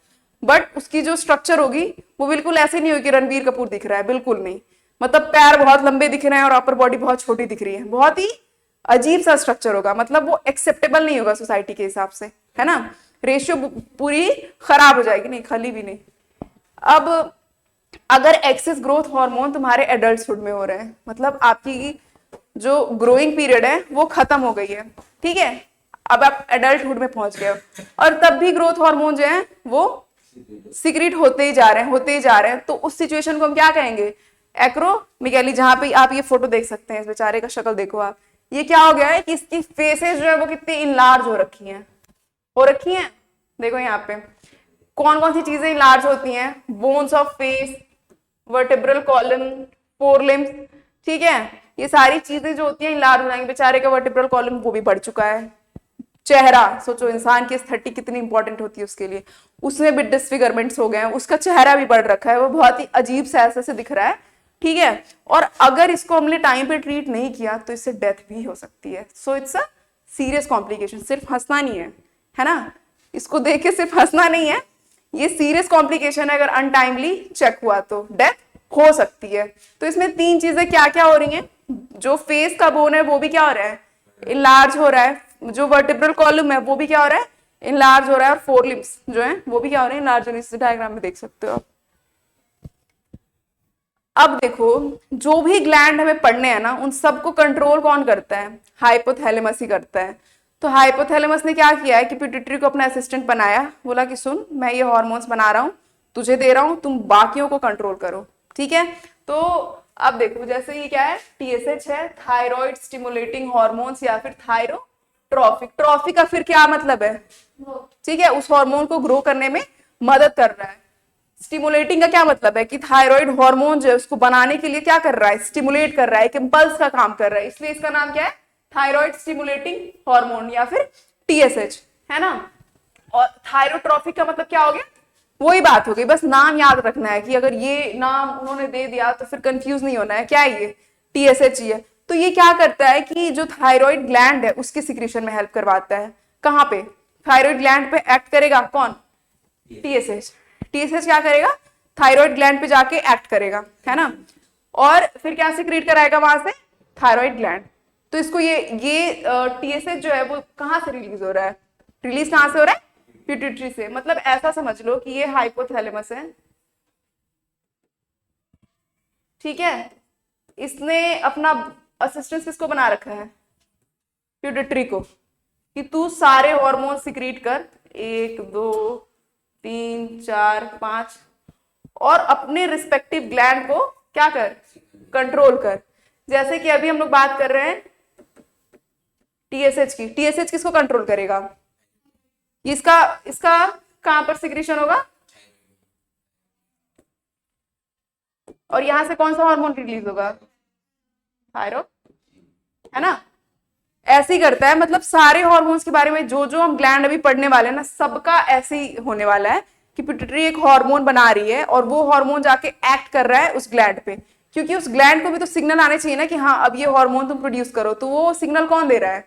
बट उसकी जो स्ट्रक्चर होगी वो बिल्कुल ऐसे नहीं होगी कि रणबीर कपूर दिख रहा है, बिल्कुल नहीं। मतलब पैर बहुत लंबे दिख रहे हैं और अपर बॉडी बहुत छोटी दिख रही है, बहुत ही अजीब सा स्ट्रक्चर होगा। मतलब वो एक्सेप्टेबल नहीं होगा सोसाइटी के हिसाब से, है ना। रेशियो पूरी खराब हो जाएगी, नहीं खली भी नहीं। अब अगर एक्सेस ग्रोथ हार्मोन तुम्हारे एडल्टहुड में हो रहे हैं, मतलब आपकी जो ग्रोइंग पीरियड है वो खत्म हो गई है, ठीक है। अब आप एडल्टहुड में पहुंच गए हो, और तब भी ग्रोथ हार्मोन जो है वो सिक्रीट होते ही जा रहे हैं, होते ही जा रहे हैं, तो उस सिचुएशन को हम क्या कहेंगे? एक्रोमेगाली। जहां पे आप ये फोटो देख सकते हैं, इस बेचारे का शक्ल देखो आप, ये क्या हो गया है कि इसकी फेसेस जो है वो कितनी इनलार्ज हो रखी हैं। देखो यहाँ पे कौन कौन सी चीजें इनलार्ज होती हैं? Bones of face, vertebral column, forelimbs, ठीक है। ये सारी चीजें जो होती हैं इनलार्ज हो जाएंगी। बेचारे का वर्टेब्रल कॉलम वो भी बढ़ चुका है। चेहरा सोचो, इंसान की एस्थेटिक कितनी इंपॉर्टेंट होती है उसके लिए, उसमें भी डिसफिगरमेंट्स हो गए हैं, उसका चेहरा भी बढ़ रखा है, वो बहुत ही अजीब सा ऐसे से दिख रहा है, ठीक है। और अगर इसको हमने टाइम पे ट्रीट नहीं किया तो इससे डेथ भी हो सकती है। So it's a serious complication. सिर्फ हंसना नहीं है ना, इसको देख के सिर्फ हंसना नहीं है, ये सीरियस कॉम्प्लिकेशन है। अगर अनटाइमली चेक हुआ तो डेथ हो सकती है। तो इसमें 3 चीजें क्या क्या हो रही हैं? जो फेस का बोन है वो भी क्या हो रहा है? इनलार्ज हो रहा है। जो वर्टिब्रल कॉलम है वो भी क्या हो रहा है? इनलार्ज हो रहा है। और 4 लिम्स जो है वो भी क्या हो रहे हैं? इनलार्ज हो रहे हैं। इस डायग्राम में देख सकते हो आप। अब देखो, जो भी ग्लैंड हमें पढ़ने हैं ना, उन सबको कंट्रोल कौन करता है? हाइपोथैलेमस ही करता है। तो हाइपोथैलेमस ने क्या किया है कि पिट्यूटरी को अपना असिस्टेंट बनाया, बोला कि सुन, मैं ये हार्मोन्स बना रहा हूं, तुझे दे रहा हूं, तुम बाकियों को कंट्रोल करो, ठीक है। तो अब देखो, जैसे ये क्या है? टीएसएच है, थायराइड स्टिमुलेटिंग हार्मोन्स, या फिर थायरोट्रॉफिक। ट्रॉफिक का फिर क्या मतलब है? ठीक है, उस हार्मोन को ग्रो करने में मदद कर रहा है। स्टिमुलेटिंग का क्या मतलब है कि थायराइड हार्मोन जो है उसको बनाने के लिए क्या कर रहा है? स्टिमुलेट कर रहा है, एक इंपल्स का काम कर रहा है, इसलिए इसका नाम क्या है? थायराइड स्टिमुलेटिंग हार्मोन, या फिर टीएसएच, है ना। और थायरोट्रॉफिक का मतलब क्या हो गया? वही बात हो गई, बस नाम याद रखना है कि अगर ये नाम उन्होंने दे दिया तो फिर कंफ्यूज नहीं होना है, क्या है ये? टीएसएच ही है। तो ये क्या करता है कि जो थायराइड ग्लैंड है उसके सिक्रीशन में हेल्प करवाता है। कहाँ पे? थायराइड ग्लैंड पे एक्ट करेगा कौन? टीएसएच। टीएसएच क्या करेगा? थायराइड ग्लैंड पे जाके एक्ट करेगा, है ना। और फिर क्या सिक्रीट कराएगा वहां से? Thyroid gland. तो इसको ये टीएसएच जो है वो कहां से रिलीज हो रहा है? रिलीज कहां से हो रहा है? पिट्यूटरी से। मतलब ऐसा समझ लो कि ये हाइपोथैलेमस है, ठीक है। इसने अपना असिस्टेंस किसको बना रखा है? पिट्यूटरी को, कि तू सारे हार्मोन सिक्रीट कर, 1 2 3 4 5, और अपने रिस्पेक्टिव ग्लैंड को क्या कर? कंट्रोल कर। जैसे कि अभी हम लोग बात कर रहे हैं टीएसएच की, टीएसएच किसको कंट्रोल करेगा? इसका इसका कहां पर सिक्रीशन होगा? और यहां से कौन सा हार्मोन रिलीज होगा? थायराइड, है ना? ऐसे ही करता है, मतलब सारे हार्मोन्स के बारे में जो जो हम ग्लैंड अभी पढ़ने वाले हैं ना, सबका ऐसे ही होने वाला है कि पिट्यूटरी एक हार्मोन बना रही है और वो हार्मोन जाके एक्ट कर रहा है उस ग्लैंड पे, क्योंकि उस ग्लैंड को भी तो सिग्नल आने चाहिए ना कि हाँ अब ये हार्मोन तुम प्रोड्यूस करो। तो वो सिग्नल कौन दे रहा है?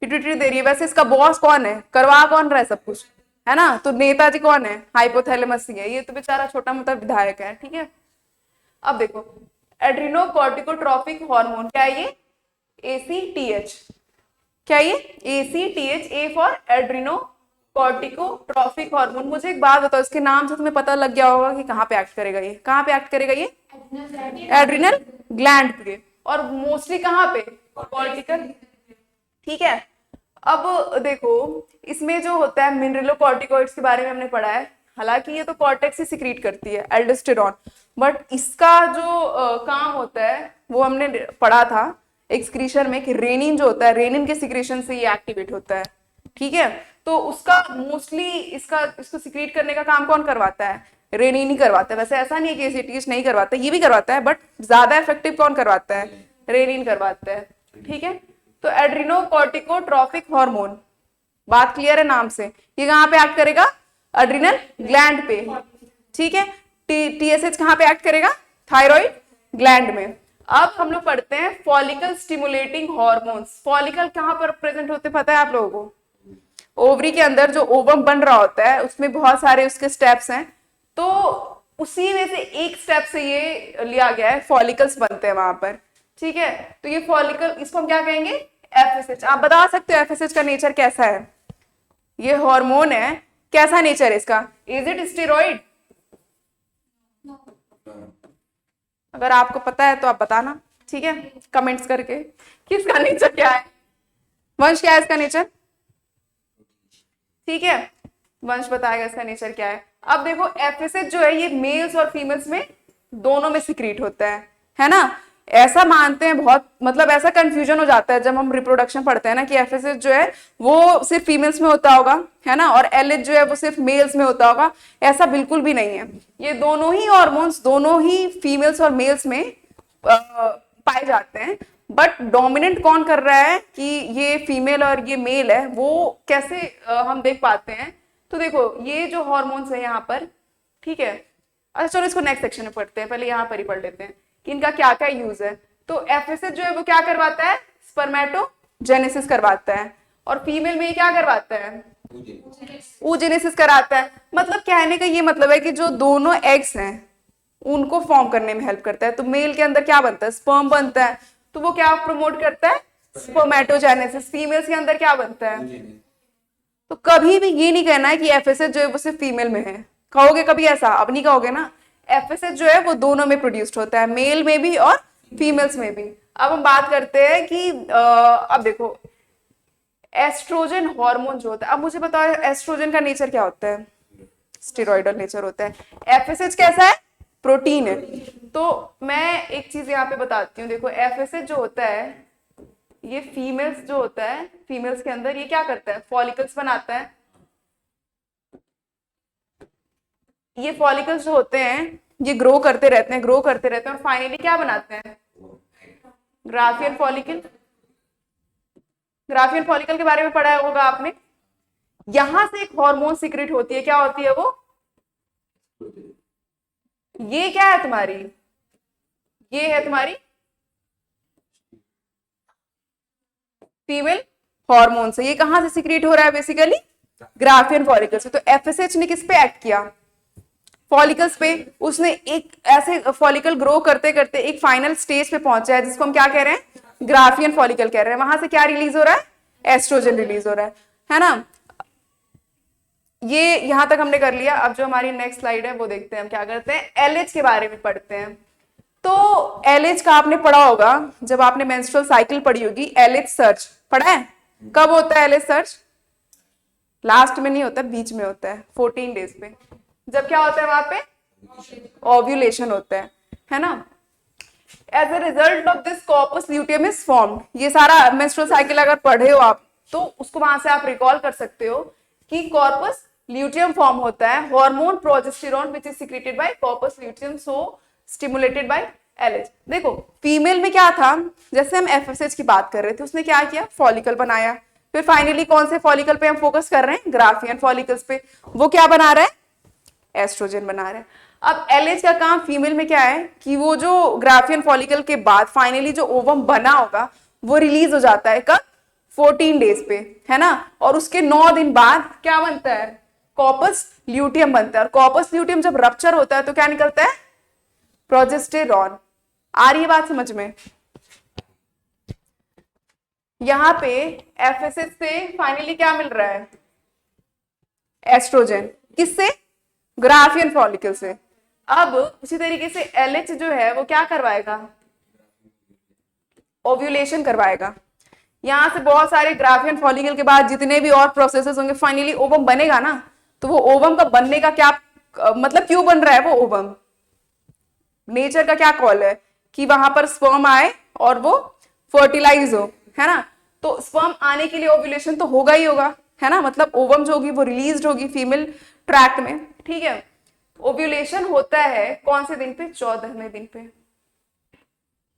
पिट्यूटरी दे रही है। वैसे इसका बॉस कौन है? करवा कौन रहा है सब कुछ, है ना? तो नेताजी कौन है? हाइपोथैलेमस ही है। ये तो बेचारा छोटा मोटा विधायक है, ठीक है। अब देखो, एड्रिनोकॉर्टिकोट्रॉपिक हार्मोन क्या है ये? ACTH। क्या ये? ACTH, A for adrenocorticotropic hormone. मुझे एक बात बताओ, इसके नाम से तुम्हें पता लग गया होगा कि कहाँ पे एक्ट करेगा ये? कहाँ पे एक्ट करेगा ये? एड्रिनल ग्लैंड पे, और मोस्टली कहाँ पे? कॉर्टिकल, ठीक है। अब देखो, इसमें जो होता है मिनरलोकॉर्टिकॉइड्स के बारे में हमने पढ़ा है, हालांकि ये तो कॉर्टेक्स ही सिक्रीट करती है एल्डोस्टेरॉन, बट इसका जो काम होता है वो हमने पढ़ा था एक्सक्रीशन में कि रेनिन जो होता है, रेनिन के सिक्रीशन से ये एक्टिवेट होता है, ठीक है। तो उसका मोस्टली इसको सिक्रीट करने का काम कौन करवाता है? रेनिन ही करवाता है। वैसे ऐसा नहीं है कि एसीटीएच नहीं करवाता, ये भी करवाता है, बट ज्यादा इफेक्टिव कौन करवाता है? रेनिन करवाता है, ठीक है। तो एड्रिनोकॉर्टिकोट्रॉपिक हार्मोन, बात क्लियर है नाम से? ये कहां पे एक्ट करेगा? एड्रिनल ग्लैंड पे, ठीक है। टीएसएच कहां पे एक्ट करेगा? थायराइड ग्लैंड में। अब हम लोग पढ़ते हैं फॉलिकल स्टिमुलेटिंग हार्मोन्स। फॉलिकल कहां पर प्रेजेंट होते पता है आप लोगों को? ओवरी के अंदर जो ओवम बन रहा होता है उसमें बहुत सारे उसके स्टेप्स हैं, तो उसी में से एक स्टेप से ये लिया गया है, फॉलिकल्स बनते हैं वहां पर, ठीक है। तो ये फॉलिकल, इसको हम क्या कहेंगे? एफएसएच। आप बता सकते हो एफएसएच का नेचर कैसा है? ये हार्मोन है, कैसा नेचर है इसका? Is it steroid? अगर आपको पता है तो आप बताना, ठीक है, कमेंट्स करके कि इसका नेचर क्या है। वंश, क्या है इसका नेचर? ठीक है, वंश बताएगा इसका नेचर क्या है। अब देखो, एफएसएच जो है ये मेल्स और फीमेल्स में दोनों में सिक्रीट होता है ना? ऐसा मानते हैं बहुत, मतलब ऐसा कंफ्यूजन हो जाता है जब हम रिप्रोडक्शन पढ़ते हैं ना कि एफएसएच जो है वो सिर्फ फीमेल्स में होता होगा, है ना, और एलएच जो है वो सिर्फ मेल्स में होता होगा। ऐसा बिल्कुल भी नहीं है। ये दोनों ही हार्मोन्स दोनों ही फीमेल्स और मेल्स में पाए जाते हैं, बट डोमिनेंट कौन कर रहा है कि ये फीमेल और ये मेल है, वो कैसे हम देख पाते हैं? तो देखो, ये जो हार्मोन्स है यहाँ पर, ठीक है। अच्छा चलो इसको नेक्स्ट सेक्शन में पढ़ते हैं, पहले यहाँ पर ही पढ़ लेते हैं कि इनका क्या क्या यूज है। तो एफएसएच जो है वो क्या करवाता है? स्पर्मेटोजेनेसिस करवाता है, और फीमेल में क्या करवाता है? oogenesis कराता है। मतलब कहने का ये मतलब है कि जो दोनों एग्स हैं उनको फॉर्म करने में हेल्प करता है। तो मेल के अंदर क्या बनता है? स्पर्म बनता है, तो वो क्या प्रमोट करता है? स्पर्मेटोजेनेसिस। फीमेल्स के अंदर क्या बनता है? तो कभी भी ये नहीं कहना है कि एफएसएच जो है वो सिर्फ फीमेल में है। कहोगे कभी ऐसा? अब नहीं कहोगे ना। एफएसएच जो है वो दोनों में प्रोड्यूस्ड होता है, मेल में भी और फीमेल्स में भी। अब हम बात करते हैं कि अब देखो, एस्ट्रोजन हार्मोन जो होता है, अब मुझे बताओ एस्ट्रोजन का नेचर क्या होता है? स्टेरॉइडल नेचर होता है। एफएसएच कैसा है? प्रोटीन है। तो मैं एक चीज यहाँ पे बताती हूँ, देखो एफएसएच जो होता है ये फीमेल्स जो होता है, फीमेल्स के अंदर ये क्या करता है? फॉलिकल्स बनाता है। ये फॉलिकल्स जो होते हैं ये ग्रो करते रहते हैं, ग्रो करते रहते हैं, और फाइनली क्या बनाते हैं? Graafian follicle. ग्राफियन फॉलिकल के बारे में पढ़ा होगा आपने। यहां से एक हार्मोन सिक्रेट होती है, क्या होती है वो? ये क्या है तुम्हारी? ये है तुम्हारी फीमेल हार्मोन से। ये कहां से सिक्रेट हो रहा है? बेसिकली ग्राफियन फॉलिकल से। तो एफएसएच ने किस पे एक्ट किया? फॉलिकल्स पे। उसने एक ऐसे फॉलिकल ग्रो करते करते एक फाइनल स्टेज पे पहुंचा है जिसको हम क्या कह रहे हैं? ग्राफियन फॉलिकल कह रहे हैं। वहां से क्या रिलीज हो रहा है? एस्ट्रोजन रिलीज हो रहा है ना? ये यहां तक हमने कर लिया। अब जो हमारी नेक्स्ट स्लाइड है वो देखते हैं हम क्या करते हैं, एलएच के बारे में पढ़ते हैं। तो एलएच का आपने पढ़ा होगा, जब आपने मेंस्ट्रुअल साइकिल पढ़ी होगी, एलएच सर्च पढ़ा है? कब होता है एलएच सर्च? लास्ट में नहीं होता, बीच में होता है 14 डेज पे। जब क्या होता है वहां पे? ओव्यूलेशन होता है ना? As a result of this corpus luteum is formed. ये सारा मेंस्ट्रुअल साइकिल अगर पढ़े हो आप तो उसको वहां से आप रिकॉल कर सकते हो कि कॉर्पस ल्यूटियम फॉर्म होता है, hormone progesterone which is secreted bye corpus luteum, so stimulated by LH. देखो फीमेल में क्या था, जैसे हम एफएसएच की बात कर रहे थे, उसने क्या किया, फॉलिकल बनाया। फिर फाइनली कौन से फॉलिकल पे हम फोकस कर रहे हैं? ग्राफियन फॉलिकल्स पे। वो क्या बना रहा है? एस्ट्रोजन बना रहा है। अब एलएच का काम फीमेल में क्या है कि वो जो ग्राफियन फॉलिकल के बाद फाइनली जो ओवम बना होगा वो रिलीज हो जाता है कब? 14 डेज पे, है ना? और उसके 9 दिन बाद क्या बनता है? कॉर्पस ल्यूटियम बनता है। और कॉर्पस ल्यूटियम जब रप्चर होता है तो क्या निकलता है? प्रोजेस्टेरॉन। आ रही है बात समझ में? यहां पे एफएसएच से फाइनली क्या मिल रहा है? एस्ट्रोजन। किससे? ग्राफियन फॉलिकल से। अब उसी तरीके से एलएच जो है वो क्या करवाएगा? ओव्यूलेशन करवाएगा। यहां से बहुत सारे ग्राफियन फॉलिकल के बाद जितने भी और प्रोसेसेस होंगे, फाइनली ओवम बनेगा ना। तो वो ओवम का बनने का क्या मतलब, क्यों बन रहा है वो ओवम? नेचर का क्या कॉल है कि वहां पर स्पर्म आए और वो फर्टिलाइज हो, है ना? तो स्पर्म आने के लिए ओव्यूलेशन तो होगा ही होगा, है ना? मतलब ओवम जो होगी वो रिलीज होगी फीमेल ट्रैक्ट में, ठीक है? ओव्यूलेशन होता है कौन से दिन पे? 14वें दिन पे,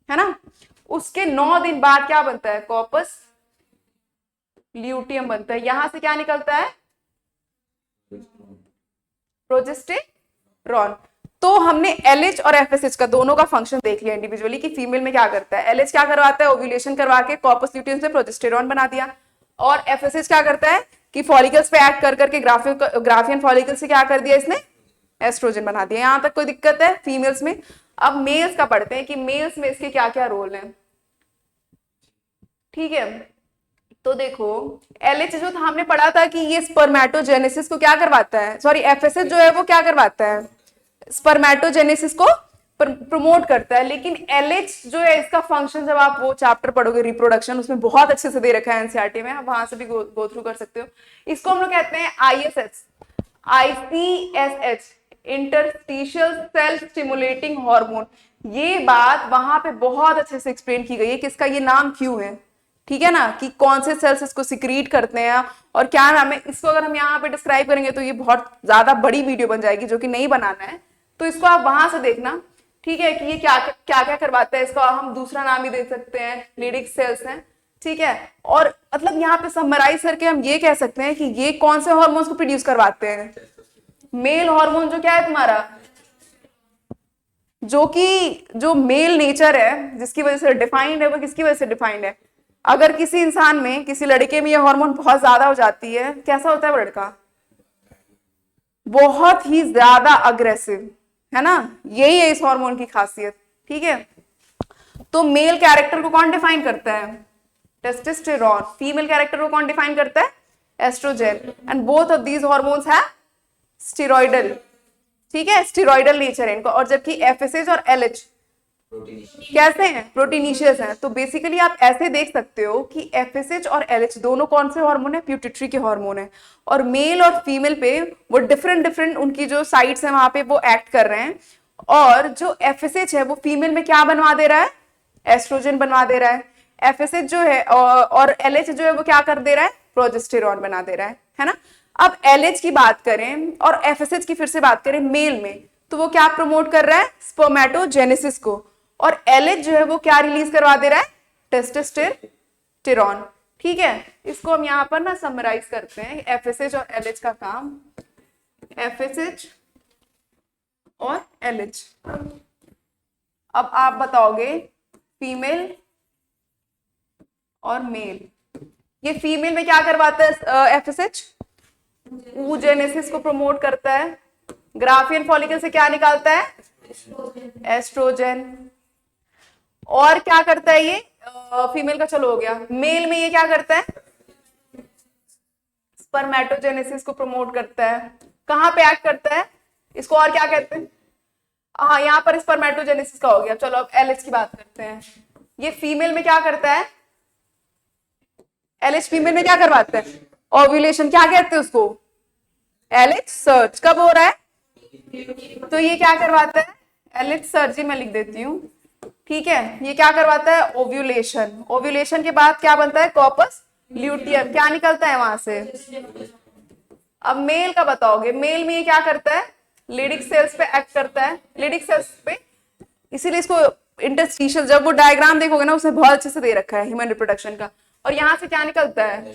है ना? उसके 9 दिन बाद क्या बनता है? कॉर्पस ल्यूटियम बनता है। यहां से क्या निकलता है? प्रोजेस्टेरॉन। तो हमने एलएच और एफएसएच का दोनों का फंक्शन देख लिया इंडिविजुअली कि फीमेल में क्या करता है। एलएच क्या करवाता है? ओव्यूलेशन करवा के कॉर्पस ल्यूटियम से प्रोजेस्टेरॉन बना दिया। और एफएसएच क्या करता है कि फॉलिकल्स पे एक्ट कर करके ग्राफियन फॉलिकल से क्या कर दिया इसने? एस्ट्रोजन बना दिया। यहां तक कोई दिक्कत है फीमेल्स में? अब मेल्स का पढ़ते हैं कि मेल्स में इसके क्या क्या रोल है, ठीक है? तो देखो एलएच जो था हमने पढ़ा था कि ये स्पर्मेटोजेनेसिस को क्या करवाता है, सॉरी एफएसएच जो है वो क्या करवाता है? स्पर्मेटोजेनेसिस को प्रमोट करता है। लेकिन एलएच जो है इसका फंक्शन, जब आप वो चैप्टर पढ़ोगे रिप्रोडक्शन, उसमें बहुत अच्छे से दे रखा है एनसीईआरटी में, आप वहां से भी गो थ्रू कर सकते हो। इसको हम लोग कहते हैं ISH, ICSH, interstitial cell stimulating hormone. ये बात वहां पे बहुत अच्छे से एक्सप्लेन की गई है कि इसका ये नाम क्यों है, ठीक है ना? कि कौन से सेल्स इसको सिक्रीट करते हैं और क्या नाम है। इसको अगर हम यहाँ पे डिस्क्राइब करेंगे तो ये बहुत ज्यादा बड़ी वीडियो बन जाएगी, जो कि नहीं बनाना है। तो इसको आप वहां से देखना, ठीक है? कि ये क्या क्या क्या करवाता है। इसका हम दूसरा नाम भी दे सकते हैं, लीडिक सेल्स हैं, ठीक है? और मतलब यहाँ पे समराइज करके हम ये कह सकते हैं कि ये कौन से हॉर्मोन्स को प्रोड्यूस करवाते हैं? मेल हार्मोन जो क्या है तुम्हारा, जो कि जो मेल नेचर है जिसकी वजह से डिफाइंड है, वो किसकी वजह से डिफाइंड है? अगर किसी इंसान में, किसी लड़के में ये हार्मोन बहुत ज्यादा हो जाती है, कैसा होता है वो लड़का? बहुत ही ज्यादा अग्रेसिव, है ना? यही है इस हार्मोन की खासियत, ठीक है? तो मेल कैरेक्टर को कौन डिफाइन करता है? टेस्टोस्टेरोन। फीमेल कैरेक्टर को कौन डिफाइन करता है? Estrogen. And both of these hormones है स्टेरॉइडल, ठीक है? स्टेरॉइडल नेचर है इनका। और जबकि एफएसएच और एलएच कैसे हैं? प्रोटीनिशियस हैं। तो बेसिकली आप ऐसे देख सकते हो कि एफएसएच और एलएच दोनों कौन से हार्मोन है? प्यूटिट्री के हार्मोन है। और मेल और फीमेल पे वो डिफरेंट डिफरेंट उनकी जो साइट्स हैं वहां पे वो एक्ट कर रहे हैं। और जो एफएसएच है वो फीमेल में क्या बनवा दे रहा है? एस्ट्रोजन बनवा दे रहा है। एफएसएच जो है और एलएच जो है वो क्या कर दे रहा है? प्रोजेस्टेरॉन बना दे रहा है ना? अब एलएच की बात करें और एफएसएच की फिर से बात करें मेल में, तो वो क्या प्रमोट कर रहा है? स्पर्मेटोजेनेसिस को। और एलएच जो है वो क्या रिलीज करवा दे रहा है? टेस्टोस्टेरोन, ठीक है? इसको हम यहां पर ना समराइज करते हैं, एफएसएच और एलएच का काम। एफएसएच और एलएच। अब आप बताओगे फीमेल और मेल, ये फीमेल में क्या करवाता है? एफएसएच oogenesis को प्रमोट करता है। ग्राफियन फॉलिकल से क्या निकालता है? एस्ट्रोजन। और क्या करता है ये? फीमेल का चलो हो गया। मेल में ये क्या करता है? स्पर्मेटोजेनेसिस को प्रमोट करता है। कहां पे एक्ट करता है इसको? और क्या कहते हैं? हाँ, यहाँ पर स्पर्मेटोजेनेसिस का हो गया। चलो अब एलएच की बात करते हैं। ये फीमेल में क्या करता है, एलएच फीमेल में क्या करवाता है, ओव्यूलेशन। क्या कहते हैं उसको, एलएच सर्च। कब हो रहा है, तो ये क्या करवाता है, एलएच सर्च ही मैं लिख देती हूँ, ठीक है। ये क्या करवाता है, ओव्यूलेशन। ओव्यूलेशन के बाद क्या बनता है, कॉर्पस ल्यूटियम। क्या निकलता है वहां से। अब मेल का बताओगे, मेल में ये क्या करता है, लिडिक सेल्स पे एक्ट करता है, लिडिक सेल्स पे, इसीलिए इसको इंटरस्टिशियल, जब वो डायग्राम देखोगे ना उसमें बहुत अच्छे से दे रखा है ह्यूमन रिप्रोडक्शन का। और यहां से क्या निकलता है,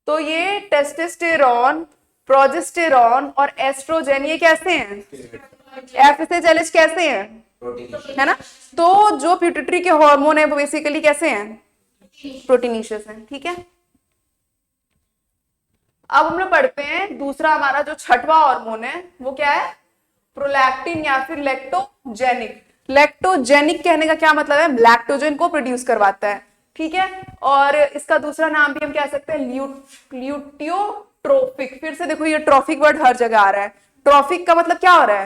तो ये टेस्टोस्टेरॉन, प्रोजेस्टेरॉन और एस्ट्रोजेन ये कैसे हैं, एफएसएच कैसे हैं, है ना। तो जो प्यूटिटरी के हार्मोन है वो बेसिकली कैसे हैं, प्रोटीनिशियस हैं, ठीक है। अब हम लोग पढ़ते हैं दूसरा, हमारा जो छठवां हार्मोन है वो क्या है, प्रोलैक्टिन या फिर लैक्टोजेनिक। लैक्टोजेनिक कहने का क्या मतलब है, लैक्टोजन को प्रोड्यूस करवाता है, ठीक है। और इसका दूसरा नाम भी हम कह सकते हैं ल्यूटियोट्रोफिक। फिर से देखो ये ट्रॉफिक वर्ड हर जगह आ रहा है। ट्रॉफिक का मतलब क्या हो रहा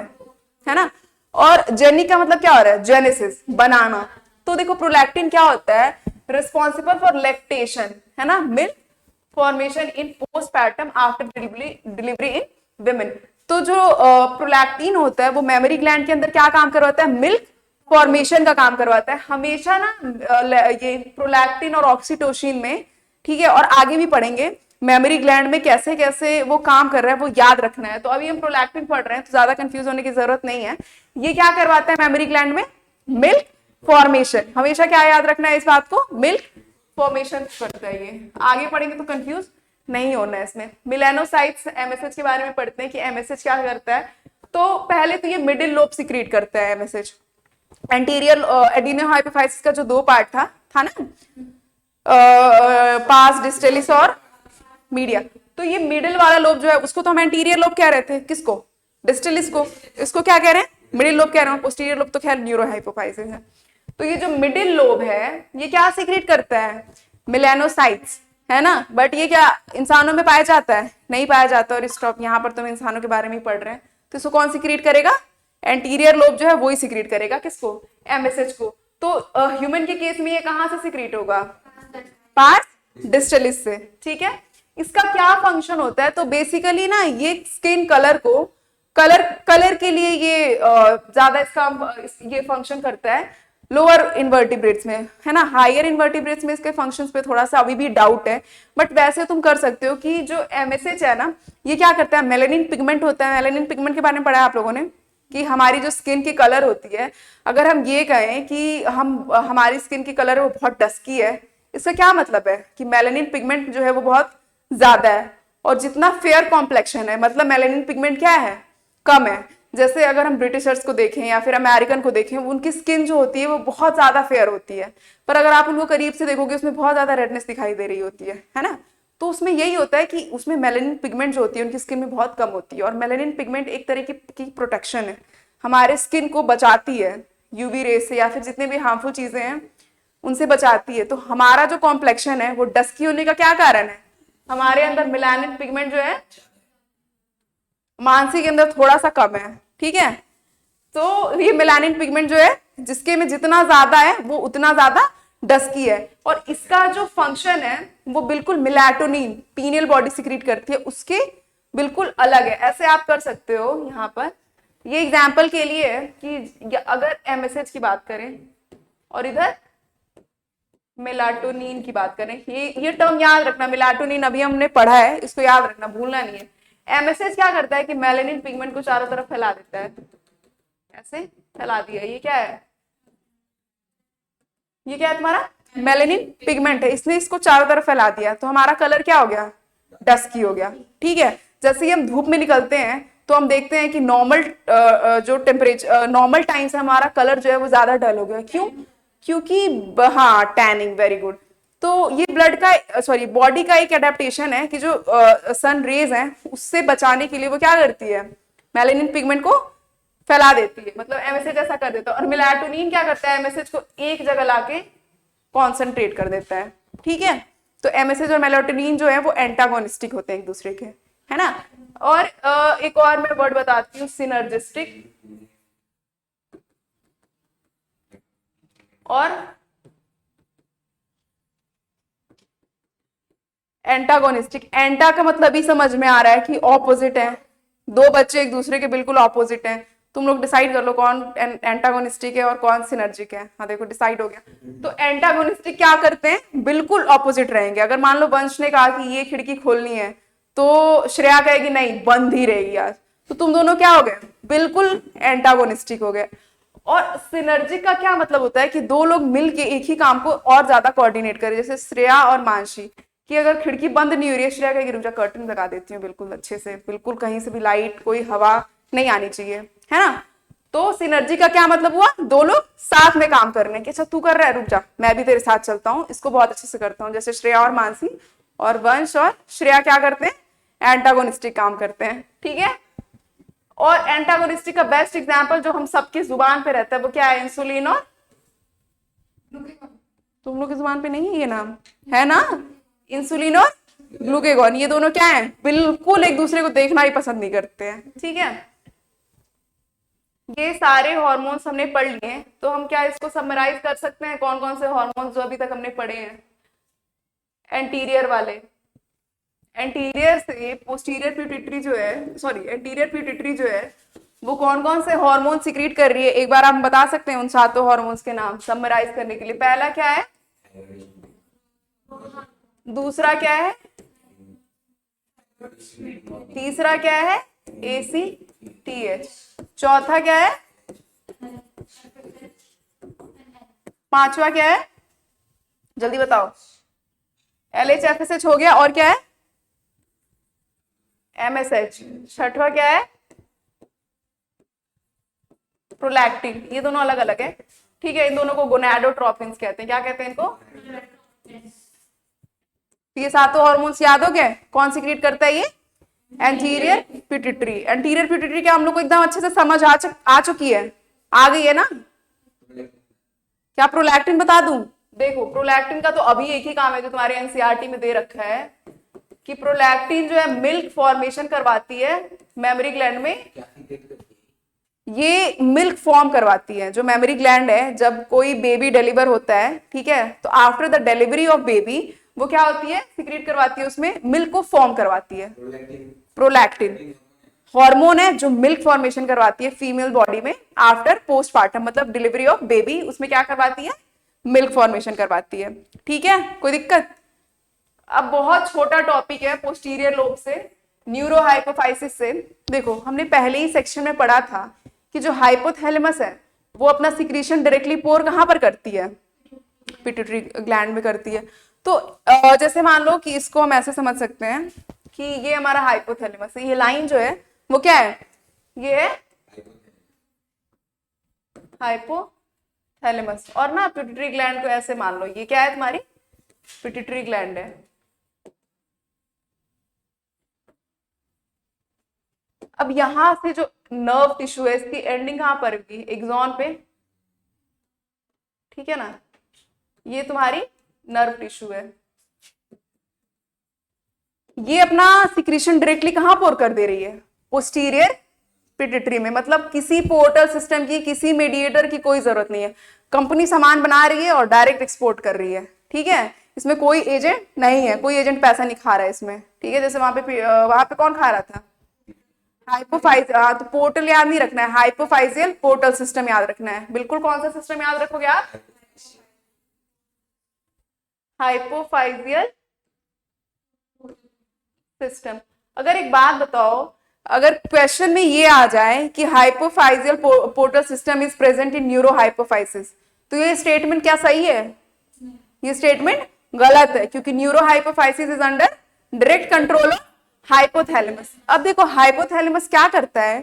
है ना। और जेनिक का मतलब क्या हो रहा है, जेनेसिस, बनाना। तो देखो प्रोलैक्टिन क्या होता है, रिस्पॉन्सिबल फॉर लैक्टेशन, है ना, मिल्क फॉर्मेशन इन पोस्टपार्टम आफ्टर डिलीवरी इन विमेन। तो जो प्रोलैक्टिन होता है वो मेमोरी ग्लैंड के अंदर क्या काम करवाता है, मिल्क फॉर्मेशन का काम करवाता है हमेशा ना। ये प्रोलैक्टिन और ऑक्सीटोसिन में, ठीक है, और आगे भी पढ़ेंगे मेमोरी ग्लैंड में कैसे कैसे वो काम कर रहा है, वो याद रखना है। तो अभी हम प्रोलैक्टिन पढ़ रहे हैं तो ज्यादा कंफ्यूज होने की जरूरत नहीं है। ये क्या करवाता है मेमोरी ग्लैंड में, मिल्क फॉर्मेशन। हमेशा क्या याद रखना है इस बात को, मिल्क फॉर्मेशन करता है ये। आगे पढ़ेंगे तो कंफ्यूज नहीं होना है इसमें। मिलेनोसाइट्स एमएसएच के बारे में पढ़ते हैं कि एमएसएच क्या करता है। तो पहले तो ये मिडिल लोब सीक्रेट करता है एमएसएच। एंटीरियर एडिनोहाइपोफाइसिस का जो दो पार्ट था ना, पास डिस्टेलिस और मीडिया। तो ये मिडिल वाला लोब जो है उसको तो हम एंटीरियर लोब कह रहे थे, किसको, डिस्टेलिस को। इसको क्या कह रहे हैं, मिडिल लोब कह रहे हैं। पोस्टीरियर लोब तो खैर न्यूरोहाइपोफाइसिस है। तो ये जो मिडिल लोब है ये क्या सीक्रेट करता है, मिलेनोसाइट्स, है ना। बट ये क्या इंसानों में पाया जाता है, नहीं पाया जाता। और स्टॉप, यहाँ पर तो हम इंसानों के बारे में ही पढ़ रहे हैं। तो इसको कौन सीक्रेट करेगा, एंटीरियर लोब जो है वो ही सीक्रेट करेगा, किसको, एमएसएच को। तो ह्यूमन के केस में ये कहां से सीक्रेट होगा, पार्स डिस्टलिस से, ठीक है। इसका क्या फंक्शन होता है, तो बेसिकली ना ये स्किन कलर को कलर के लिए ये ज्यादा इसका ये फंक्शन करता है लोअर इन्वर्टिब्रेट्स में, है ना। हायर इन्वर्टिब्रेट्स में इसके फंक्शंस पे थोड़ा सा अभी भी डाउट है। बट वैसे तुम कर सकते हो कि जो एमएसएच है ना ये क्या करता है, मेलेनिन पिगमेंट होता है। मेलेनिन पिगमेंट के बारे में पढ़ा है आप लोगों ने कि हमारी जो स्किन की कलर होती है, अगर हम ये कहें कि हमारी स्किन की कलर वो बहुत डस्की है, इसका क्या मतलब है कि मेलेनिन पिगमेंट जो है वो बहुत ज्यादा है। और जितना फेयर कॉम्प्लेक्शन है मतलब मेलेनिन पिगमेंट क्या है, कम है। जैसे अगर हम ब्रिटिशर्स को देखें या फिर अमेरिकन को देखें, उनकी स्किन जो होती है वो बहुत ज्यादा फेयर होती है। पर अगर आप उनको करीब से देखोगे उसमें बहुत ज्यादा रेडनेस दिखाई दे रही होती है ना। तो उसमें यही होता है कि उसमें मेलेनिन पिगमेंट जो होती है उनकी स्किन में बहुत कम होती है। और मेलेनिन पिगमेंट एक तरह की प्रोटेक्शन है, हमारे स्किन को बचाती है यूवी रे से या फिर जितने भी हार्मफुल चीजें हैं उनसे बचाती है। तो हमारा जो कॉम्प्लेक्शन है वो डस्की होने का क्या कारण है, हमारे अंदर मेलानिन पिगमेंट जो है मानसी के अंदर थोड़ा सा कम है, ठीक है। तो ये मेलानिन पिगमेंट जो है जिसके में जितना ज्यादा है वो उतना ज्यादा डस्की है। और इसका जो फंक्शन है वो बिल्कुल मेलाटोनिन पीनियल बॉडी सिक्रीट करती है उसके बिल्कुल अलग है। ऐसे आप कर सकते हो यहाँ पर, ये एग्जाम्पल के लिए है कि अगर एमएसएच की बात करें और इधर मेलाटोनिन की बात करें, ये टर्म याद रखना, मेलाटोनिन अभी हमने पढ़ा है, इसको याद रखना, भूलना नहीं है। एमएसएच क्या करता है कि मेलेनिन पिगमेंट को चारों तरफ फैला देता है, ऐसे फैला दिया। ये क्या है, ये क्या है तुम्हारा मेलेनिन पिगमेंट है, इसने इसको चारों तरफ फैला दिया तो हमारा कलर क्या हो गया, डस्की हो गया, ठीक है। जैसे ही हम धूप में निकलते हैं तो हम देखते हैं कि नॉर्मल जो टेम्परेचर नॉर्मल टाइम से हमारा कलर जो है वो ज्यादा डल हो गया। क्यों, क्योंकि हाँ टैनिंग, वेरी गुड। तो ये ब्लड का सॉरी बॉडी का एक एडेप्टेशन है कि जो सन रेज हैं उससे बचाने के लिए वो क्या करती है, मेलेनिन पिगमेंट को फैला देती है, मतलब एमएसएच ऐसा कर देता है। और मेलाटोनिन क्या करता है, एमएसएच को एक जगह लाके कॉन्सेंट्रेट कर देता है, ठीक है। तो एमएसएच और मेलाटोनिन जो है वो एंटागोनिस्टिक होते हैं एक दूसरे के, है ना। और एक और मैं वर्ड बताती हूँ, सिनर्जिस्टिक और एंटागोनिस्टिक। एंटा का मतलब ही समझ में आ रहा है कि ऑपोजिट है, दो बच्चे एक दूसरे के बिल्कुल ऑपोजिट हैं। तुम लोग डिसाइड कर लो कौन एंटागोनिस्टिक है और कौन सिनर्जिक है। हाँ देखो डिसाइड हो गया। तो एंटागोनिस्टिक क्या करते हैं, बिल्कुल ऑपोजिट रहेंगे। अगर मान लो वंश ने कहा कि ये खिड़की खोलनी है तो श्रेया कहेगी नहीं बंद ही रहेगी आज, तो तुम दोनों क्या हो गए, बिल्कुल एंटागोनिस्टिक हो गए। और सिनर्जिक का क्या मतलब होता है कि दो लोग मिलके एक ही काम को और ज्यादा कोऑर्डिनेट करें। जैसे श्रेया और मानसी कि अगर खिड़की बंद नहीं हो रही है, श्रेया कहेगी रुक जा कर्टन लगा देती हूँ बिल्कुल अच्छे से, बिल्कुल कहीं से भी लाइट कोई हवा नहीं आनी चाहिए, है ना। तो सिनर्जी का क्या मतलब हुआ, दो लोग साथ में काम करने के। अच्छा तू कर रहा है रुक जा मैं भी तेरे साथ चलता हूँ, इसको बहुत अच्छे से करता हूँ। जैसे श्रेया और मानसी और वंश और श्रेया क्या करते हैं, एंटागोनिस्टिक काम करते हैं, ठीक है। और एंटागोनिस्टिक का बेस्ट एग्जाम्पल जो हम सबकी जुबान पे रहता है वो क्या है, इंसुलिन और, तुम लोग की जुबान पे नहीं है ये नाम, है ना, इंसुलिन और ग्लूकेगॉन। ये दोनों क्या है, बिल्कुल एक दूसरे को देखना ही पसंद नहीं करते हैं, ठीक है। ये सारे हॉर्मोन्स हमने पढ़ लिए हैं, तो हम क्या इसको समराइज कर सकते हैं, कौन कौन से हॉर्मोन्स जो अभी तक हमने पढ़े हैं। एंटीरियर वाले, एंटीरियर से पोस्टीरियर पिट्यूटरी जो है, सॉरी एंटीरियर पिट्यूटरी जो है वो कौन कौन से हार्मोन सिक्रीट कर रही है, एक बार आप बता सकते हैं उन सातों हार्मोन्स के नाम समराइज करने के लिए। पहला क्या है, दूसरा क्या है, तीसरा क्या है, ACTH, चौथा क्या है, पांचवा क्या है, जल्दी बताओ, LHFSH हो गया, और क्या है, MSH, छठवा क्या है, प्रोलैक्टिन। ये दोनों अलग अलग है, ठीक है। इन दोनों को गोनाडोट्रोपिन्स कहते हैं। क्या कहते हैं इनको, ये सातों हॉर्मोन्स याद हो गए, कौन सिक्रीट करता है ये, एंटीरियर पिट्यूटरी। एंटीरियर पिट्यूटरी क्या हम लोग को एकदम अच्छे से समझ आ चुकी है, आ गई है ना। क्या प्रोलैक्टिन बता दूं, देखो प्रोलैक्टिन का तो अभी एक ही काम है जो तुम्हारे एनसीईआरटी में दे रखा है कि प्रोलैक्टिन जो है मिल्क फॉर्मेशन करवाती है मेमोरी ग्लैंड में। ये मिल्क फॉर्म करवाती है, जो मेमोरी ग्लैंड है, जब कोई बेबी डिलीवर होता है, ठीक है, तो after the delivery of baby वो क्या होती है, सिक्रीट करवाती है, उसमें मिल्क को फॉर्म करवाती है। प्रोलैक्टिन हार्मोन है जो मिल्क फॉर्मेशन करवाती है फीमेल बॉडी में आफ्टर पोस्टपार्टम, मतलब डिलीवरी ऑफ बेबी, उसमें क्या करवाती है, मिल्क फॉर्मेशन करवाती है, ठीक है। कोई दिक्कत। अब बहुत छोटा टॉपिक है पोस्टीरियर लोब से, न्यूरोहाइपोफाइसिस से। देखो हमने पहले ही सेक्शन में पढ़ा था कि जो हाइपोथैलेमस है वो अपना सिक्रीशन डायरेक्टली पोर कहां पर करती है, पिट्यूटरी ग्लैंड में करती है। तो जैसे मान लो कि इसको हम ऐसे समझ सकते हैं कि ये हमारा हाइपोथैलेमस है, ये लाइन जो है वो क्या है, ये है हाइपोथैलेमस। और ना पिट्यूटरी ग्लैंड को ऐसे मान लो, ये क्या है तुम्हारी पिट्यूटरी ग्लैंड है। अब यहां से जो नर्व टिश्यू है इसकी एंडिंग कहां पर होगी, एक्सॉन पे, ठीक है ना। ये तुम्हारी नर्व टिश्यू है, ये अपना सिक्रीशन डायरेक्टली कहां पोर कर दे रही है, पोस्टीरियर पिट्यूटरी में। मतलब किसी पोर्टल सिस्टम की, किसी मेडिएटर की कोई जरूरत नहीं है। कंपनी सामान बना रही है और डायरेक्ट एक्सपोर्ट कर रही है, ठीक है। इसमें कोई एजेंट नहीं है, कोई एजेंट पैसा नहीं खा रहा है इसमें, ठीक है। जैसे वहां पे कौन खा रहा था, हाइपोफाइज, तो पोर्टल याद नहीं रखना है, हाइपोफाइजियल पोर्टल सिस्टम याद रखना है। बिल्कुल कौन सा सिस्टम याद रखोगे आप, हाइपोफाइजियल सिस्टम। अगर एक बात बताओ, अगर क्वेश्चन में ये आ जाए कि hypophyseal portal system is present in neurohypophysis, तो ये स्टेटमेंट क्या सही है, ये स्टेटमेंट गलत है, क्योंकि neurohypophysis is under direct control of hypothalamus. अब देखो हाइपोथैलेमस क्या करता है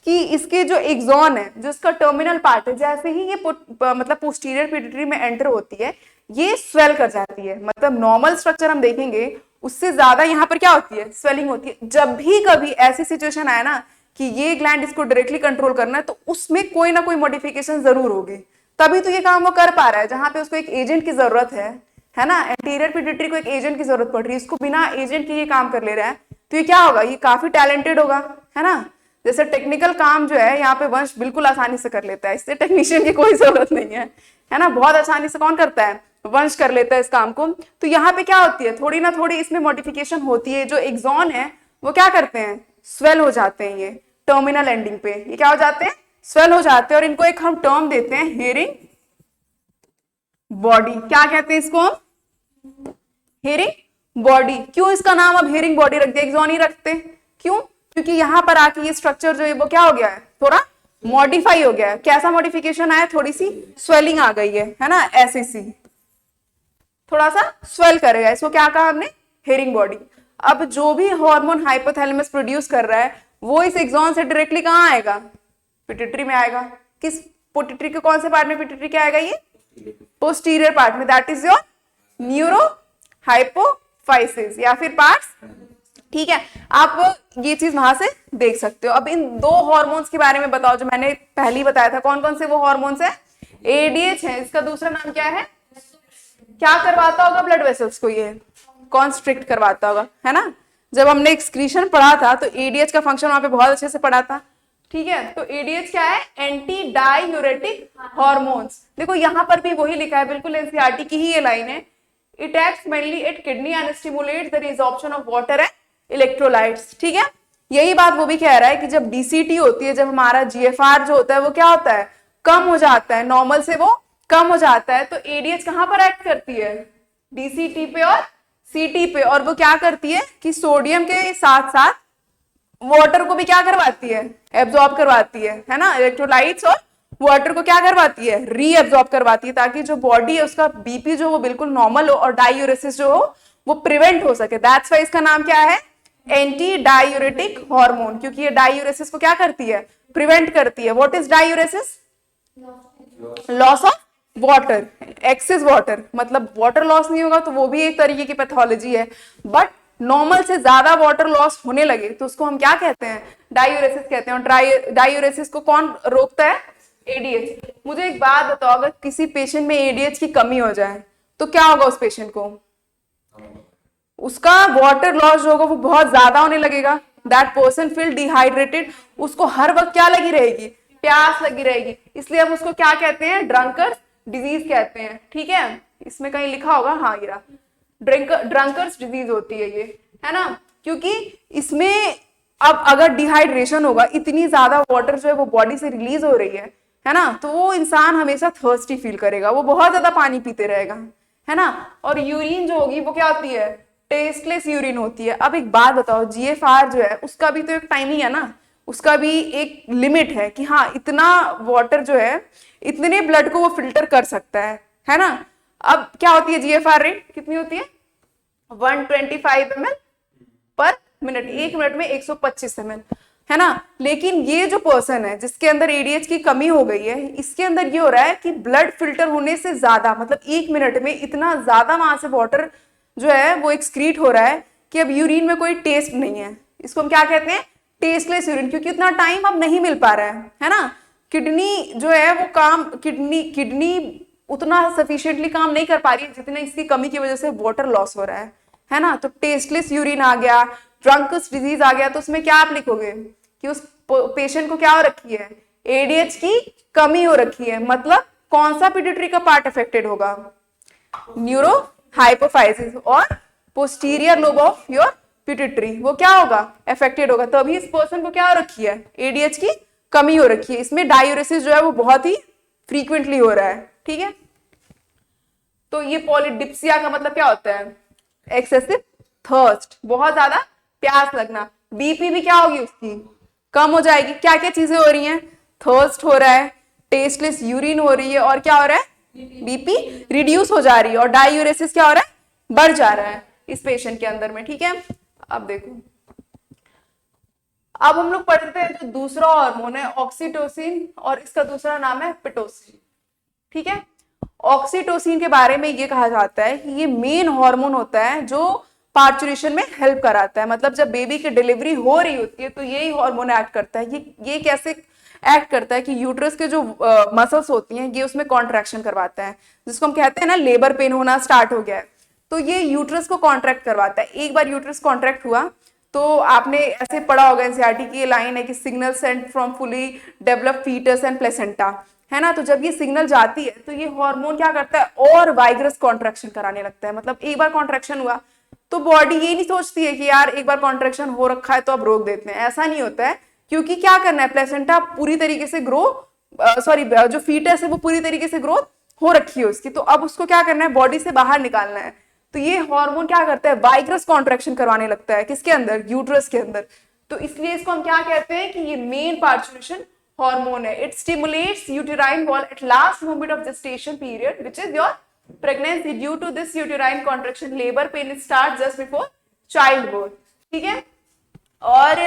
कि इसके जो एक्सॉन है, जो इसका टर्मिनल पार्ट है, जैसे ही ये मतलब पोस्टीरियर पिट्यूटरी में एंटर होती है ये स्वेल कर जाती है। मतलब नॉर्मल स्ट्रक्चर हम देखेंगे उससे ज्यादा यहाँ पर क्या होती है, स्वेलिंग होती है। जब भी कभी ऐसी सिचुएशन आए ना कि ये ग्लैंड इसको डायरेक्टली कंट्रोल करना है, तो उसमें कोई ना कोई मॉडिफिकेशन जरूर होगी, तभी तो ये काम वो कर पा रहा है। जहां पे उसको एक एजेंट की जरूरत है ना, एंटीरियर पिट्यूटरी को एक एजेंट की जरूरत पड़ रही है, इसको बिना एजेंट के ये काम कर ले रहा है। तो ये क्या होगा, ये काफी टैलेंटेड होगा, है ना। जैसे टेक्निकल काम जो है यहाँ पे वंश बिल्कुल आसानी से कर लेता है, इससे टेक्नीशियन की कोई जरूरत नहीं है ना। बहुत आसानी से कौन करता है, वंश कर लेता है इस काम को। तो यहाँ पे क्या होती है, थोड़ी ना थोड़ी इसमें मॉडिफिकेशन होती है। जो एक्सॉन है वो क्या करते हैं, स्वेल हो जाते हैं, ये टर्मिनल एंडिंग पे ये क्या हो जाते हैं, स्वेल हो जाते हैं। और इनको एक हम टर्म देते हैं हेयरिंग बॉडी। क्या कहते हैं इसको हम, हेयरिंग बॉडी। क्यों इसका नाम अब हेयरिंग बॉडी रख दिया, एक्सॉन ही रखते, क्यों, क्योंकि यहां पर आके ये स्ट्रक्चर जो है वो क्या हो गया है, थोड़ा मॉडिफाई हो गया है। कैसा मॉडिफिकेशन आया, थोड़ी सी स्वेलिंग आ गई है ना, ऐसी सी थोड़ा सा स्वेल करेगा, इसको क्या कहा हमने, हेयरिंग बॉडी। अब जो भी हार्मोन हाइपोथैलेमस प्रोड्यूस कर रहा है वो इस एक्सॉन से डायरेक्टली कहां आएगा, पिट्यूटरी में आएगा। किस पिट्यूटरी के कौन से पार्ट में पिट्यूटरी क्या आएगा, ये पोस्टीरियर पार्ट में, that is your neuro hypophysis या फिर पार्ट्स, ठीक है। आप ये चीज वहां से देख सकते हो। अब इन दो हार्मोन्स के बारे में बताओ जो मैंने पहले ही बताया था, कौन कौन से वो हार्मोन्स है, एडीएच है, इसका दूसरा नाम क्या है, क्या करवाता होगा ब्लड वेसल्स को, ये कॉन्स्ट्रिक्ट करवाता होगा, है ना। जब हमने एक्सक्रीशन पढ़ा था तो एडीएच का फंक्शन वहां पे बहुत अच्छे से पढ़ा था, ठीक है। तो एडीएच क्या है, एंटी डायूरेटिक हार्मोन्स। देखो यहां पर भी वही लिखा है, बिल्कुल एनसीईआरटी की ही ये लाइन है, it acts mainly eight kidney and stimulates the resorption of water and electrolytes, ठीक है। यही बात वो भी कह रहा है कि जब डीसीटी होती है, जब हमारा जीएफआर जो होता है वो क्या होता है, कम हो जाता है, नॉर्मल से वो कम हो जाता है, तो एडीएच कहां पर एक्ट करती है, डीसीटी पे और सीटी पे। और वो क्या करती है कि सोडियम के साथ साथ वाटर को भी क्या करवाती है, एब्जॉर्ब करवाती है ना। इलेक्ट्रोलाइट्स और वाटर को क्या करवाती है, रीएब्जॉर्ब करवाती है, ताकि जो बॉडी है उसका बीपी जो वो बिल्कुल नॉर्मल हो और डायूरेसिस जो हो वो प्रिवेंट हो सके। दैट्स वाई इसका नाम क्या है, एंटी डायूरेटिक हार्मोन, क्योंकि ये डायूरेसिस को क्या करती है, प्रिवेंट करती है। What is diuresis, loss of water, excess water, मतलब वाटर लॉस नहीं होगा तो वो भी एक तरीके की पैथोलॉजी है, बट नॉर्मल से ज्यादा वाटर लॉस होने लगे तो उसको हम क्या कहते हैं, डायूरेसिस कहते हैं। और डायूरेसिस को कौन रोकता है, एडीएच। मुझे एक बात बताओ, अगर किसी पेशेंट में एडीएच की कमी हो जाए तो क्या होगा उस पेशेंट को, उसका वाटर लॉस जो होगा वो बहुत ज्यादा होने लगेगा। दैट पर्सन फील डिहाइड्रेटेड, उसको हर वक्त क्या लगी रहेगी, प्यास लगी रहेगी, इसलिए हम उसको क्या कहते हैं, ड्रंकर्स डिजीज कहते हैं, ठीक है। इसमें कहीं लिखा होगा, हाँ ये रहा, ड्रंकर्स डिजीज होती है ये, है ना। क्योंकि इसमें अब अगर डिहाइड्रेशन होगा, इतनी ज्यादा वाटर जो है वो बॉडी से रिलीज हो रही है ना, तो वो इंसान हमेशा थर्स्टी फील करेगा, वो बहुत ज्यादा पानी पीते रहेगा, है ना। और यूरिन जो होगी वो क्या होती है, टेस्टलेस यूरिन होती है। अब एक बात बताओ, जीएफआर जो है उसका भी तो एक टाइम ही है ना, उसका भी एक लिमिट है कि हाँ इतना वाटर जो है इतने ब्लड को वो फिल्टर कर सकता है ना। अब क्या होती है जीएफआर रेट, कितनी होती है, 125 ml पर मिनट, एक मिनट में 125 ml, है ना। लेकिन ये जो पर्सन है जिसके अंदर एडीएच की कमी हो गई है, इसके अंदर ये हो रहा है कि ब्लड फिल्टर होने से ज्यादा, मतलब एक मिनट में इतना ज्यादा वहां से वाटर जो है वो एक्सक्रीट हो रहा है कि अब यूरिन में कोई टेस्ट नहीं है। इसको हम क्या कहते हैं, टेस्टलेस यूरिन, क्योंकि उतना टाइम अब नहीं मिल पा रहा है ना। किडनी जो है वो काम, किडनी उतना सफिशिएंटली काम नहीं कर पा रही है जितने इसकी कमी की वजह से वाटर लॉस हो रहा है ना। तो टेस्टलेस यूरिन आ गया, ड्रंकर्स डिजीज आ गया, तो उसमें क्या आप लिखोगे कि उस पेशेंट को क्या हो रखी है, एडीएच की कमी हो रखी है। मतलब कौन सा पिट्यूटरी का पार्ट अफेक्टेड होगा, न्यूरो हाइपोफाइसिस और posterior lobe of your pituitary, वो क्या होगा, अफेक्टेड होगा। तो अभी इस पर्सन को क्या हो रखी है, एडीएच की कमी हो रखी है। इसमें डायूरेसिस जो है वो बहुत ही फ्रीक्वेंटली हो रहा है, ठीक है। तो ये पॉलीडिप्सिया का मतलब क्या होता है, एक्सेसिव थर्स्ट, बहुत ज्यादा प्यास लगना। बीपी भी क्या होगी उसकी, कम हो जाएगी। क्या क्या चीजें हो रही हैं, थर्स्ट हो रहा है, टेस्टलेस यूरिन हो रही है, और क्या हो रहा है, बीपी रिड्यूस हो जा रही है, और डायूरेसिस क्या हो रहा है, बढ़ जा रहा है इस पेशेंट के अंदर में, ठीक है। अब देखो, अब हम लोग पढ़ते हैं जो दूसरा हार्मोन है ऑक्सीटोसिन, और इसका दूसरा नाम है पिटोसिन, ठीक है। ऑक्सीटोसिन के बारे में ये कहा जाता है कि ये मेन हार्मोन होता है जो पार्चुरेशन में हेल्प कराता है। मतलब जब बेबी की डिलीवरी हो रही होती है तो यही हार्मोन एक्ट करता है। ये कैसे एक्ट करता है कि यूट्रस के जो मसल्स होती हैं ये उसमें कॉन्ट्रैक्शन करवाता है, जिसको हम कहते हैं ना लेबर पेन होना स्टार्ट हो गया है, तो ये यूट्रस को कॉन्ट्रैक्ट करवाता है। एक बार यूट्रस कॉन्ट्रैक्ट हुआ तो आपने ऐसे पढ़ा होगा एनसीईआरटी की, ये लाइन है कि signal sent from fully developed foetus and placenta, है ना। तो जब ये सिग्नल जाती है तो ये हार्मोन क्या करता है, और वाइग्रस कॉन्ट्रैक्शन कराने लगता है। मतलब एक बार कॉन्ट्रैक्शन हुआ तो बॉडी ये नहीं सोचती है कि यार एक बार कॉन्ट्रैक्शन हो रखा है तो अब रोक देते हैं, ऐसा नहीं होता है। क्योंकि क्या करना है, प्लेसेंटा पूरी तरीके से ग्रो, सॉरी जो फीटस है वो पूरी तरीके से ग्रोथ हो रखी है उसकी, तो अब उसको क्या करना है, बॉडी से बाहर निकालना है। तो ये हार्मोन क्या करता है, वाइग्रस कॉन्ट्रैक्शन करवाने लगता है, किसके अंदर, यूट्रस के अंदर। तो इसलिए इसको हम क्या कहते हैं कि ये मेन पार्चुरेशन हार्मोन है। It stimulates uterine wall at last moment of gestation period which is your pregnancy. Due to this uterine contraction labour pain start just before child birth, ठीक है। और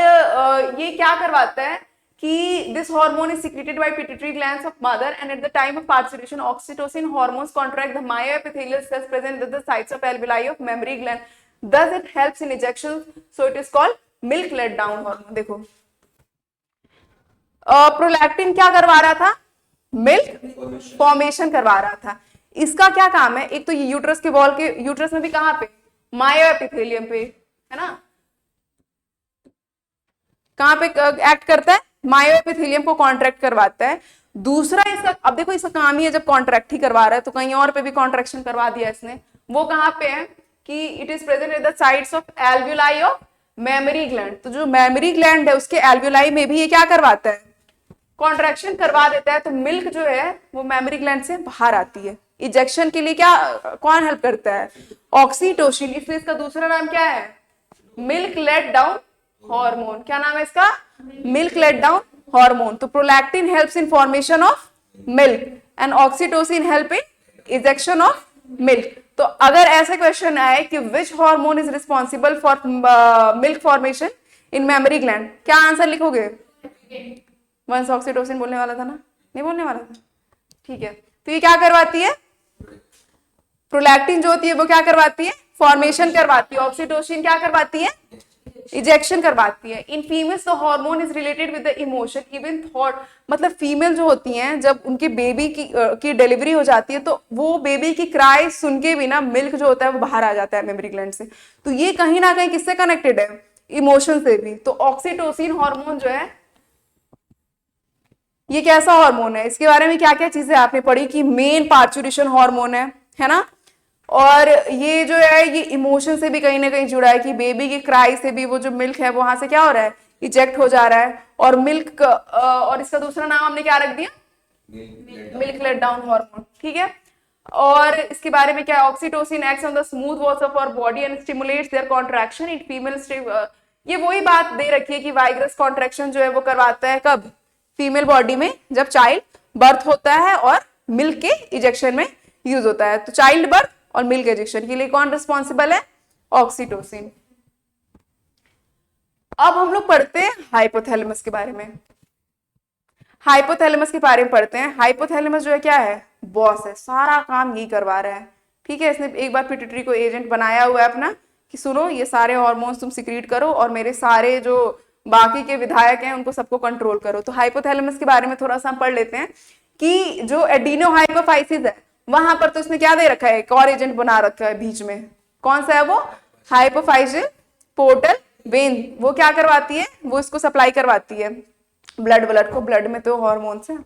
ये क्या करवाता है कि this hormone is secreted by pituitary glands of mother and at the time of parturition oxytocin hormones contract the myoepithelial cells present at the sites of alveoli of memory gland, thus it helps in ejection, so it is called milk let down hormone। देखो prolactin क्या करवा रहा था, milk formation करवा रहा था। इसका क्या काम है, एक तो ये यूट्रस के वॉल के, यूट्रस में भी कहां पे, मायोएपिथेलियम पे, है ना, कहां पे एक्ट करता है, मायोएपिथेलियम को कॉन्ट्रैक्ट करवाता है। दूसरा इसका, अब देखो इसका काम ही है जब कॉन्ट्रैक्ट ही करवा रहा है तो कहीं और पे भी कॉन्ट्रैक्शन करवा दिया इसने, वो कहां पे है कि it is present at the sides of alveoli of memory gland. तो जो मेमोरी ग्लैंड है उसके एल्वुलाई में भी ये क्या करवाता है, कॉन्ट्रैक्शन करवा देता है। तो मिल्क जो है वो मेमोरी ग्लैंड से बाहर आती है। इजेक्शन के लिए क्या, कौन हेल्प करता है, ऑक्सीटोसिन। इसलिए इसका दूसरा नाम क्या है, मिल्क लेट डाउन हार्मोन। क्या नाम है इसका, मिल्क लेट डाउन हार्मोन। तो prolactin helps in formation of milk and oxytocin help in ejection of milk. तो अगर ऐसा क्वेश्चन आए कि which hormone is responsible for milk formation in memory gland, क्या आंसर लिखोगे, वंस ऑक्सीटोसिन बोलने वाला था ना, नहीं बोलने वाला था, ठीक है। तो ये क्या करवाती है, प्रोलैक्टिन जो होती है वो क्या करवाती है, फॉर्मेशन करवाती है। ऑक्सीटोसिन क्या करवाती है, इजेक्शन करवाती है। In females the hormone is related with the emotion even thought. मतलब फीमेल जो होती हैं जब उनके बेबी की डिलीवरी हो जाती है तो वो बेबी की क्राई सुन के भी ना मिल्क जो होता है वो बाहर आ जाता है मेमोरी ग्लैंड से। तो ये कहीं ना कहीं किससे कनेक्टेड है, इमोशन से भी। तो ऑक्सीटोसिन हार्मोन जो है ये कैसा हार्मोन है, इसके बारे में क्या क्या चीजें आपने पढ़ी कि मेन पार्चुरेशन हार्मोन है ना। और ये जो है ये इमोशन से भी कहीं ना कहीं जुड़ा है कि बेबी की क्राई से भी वो जो मिल्क है वहां से क्या हो रहा है, इजेक्ट हो जा रहा है। और मिल्क और इसका दूसरा नाम हमने क्या रख दिया, मिल्क लेट डाउन हार्मोन, ठीक है। और इसके बारे में क्या है, oxytocin acts on the smooth walls of our body and stimulates their contraction in female. ये वही बात दे रखी है कि वाइग्रस कॉन्ट्रैक्शन जो है वो करवाता है कब, फीमेल बॉडी में जब चाइल्ड बर्थ होता है और मिल्क के इजेक्शन में यूज होता है। तो चाइल्ड बर्थ और मिल्क इंजेक्शन के लिए कौन रिस्पॉन्सिबल है, ऑक्सीटोसिन। अब हम लोग पढ़ते हैं हाइपोथैलेमस के बारे में। हाइपोथैलेमस के बारे में पढ़ते हैं। हाइपोथैलेमस जो है क्या है, बॉस है, सारा काम यही करवा रहा है, ठीक है। इसने एक बार पिट्यूटरी को एजेंट बनाया हुआ है अपना कि सुनो ये सारे हार्मोन्स तुम सिक्रीट करो और मेरे सारे जो बाकी के विधायक हैं उनको सबको कंट्रोल करो। तो हाइपोथैलेमस के बारे में थोड़ा सा हम पढ़ लेते हैं कि जो एडिनो हाइपोफाइसिस है वहां पर तो इसने क्या दे रखा है, एक और एजेंट बना रखा है बीच में, कौन सा है वो, हाइपोफाइजिन पोर्टल वेन। वो क्या करवाती है, वो इसको सप्लाई करवाती है ब्लड को, ब्लड में तो हॉर्मोन्स है।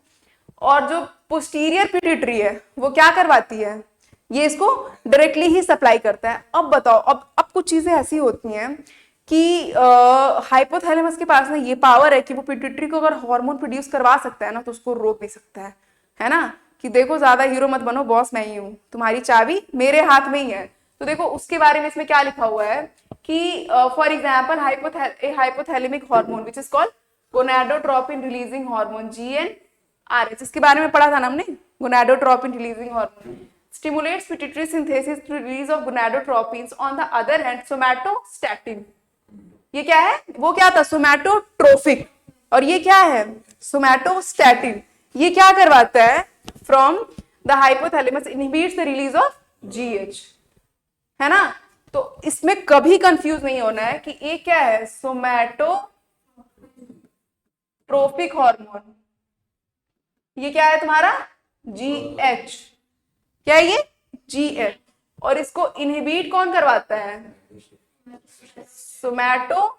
और जो पोस्टीरियर पिट्यूटरी है वो क्या करवाती है, ये इसको डायरेक्टली ही सप्लाई करता है। अब बताओ, अब कुछ चीजें ऐसी होती हैं कि हाइपोथैलेमस के पास ना ये पावर है कि वो पिट्यूटरी को अगर हार्मोन प्रोड्यूस करवा सकता है ना तो उसको रोक भी सकता है ना, कि देखो ज्यादा हीरो मत बनो, बॉस मैं ही हूं, तुम्हारी चाबी मेरे हाथ में ही है। तो देखो उसके बारे में इसमें क्या लिखा हुआ है कि for example hypothalamic hormone which is called gonadotropin releasing hormone, GnRH। इसके बारे में पढ़ा था ना हमने, gonadotropin releasing hormone stimulates pituitary synthesis to release of gonadotropins। on the other hand somatostatin, ये क्या है, वो क्या था, सोमैटोट्रोफिक, और ये क्या है, सोमैटोस्टैटिन। ये क्या करवाता है, from the hypothalamus inhibits the release of GH, है ना। तो इसमें कभी कंफ्यूज नहीं होना है कि ये क्या है, सोमैटोट्रोफिक हार्मोन, ये क्या है तुम्हारा, GH, क्या है ये, GH। और इसको इनहिबिट कौन करवाता है, सोमैटोस्टैटिन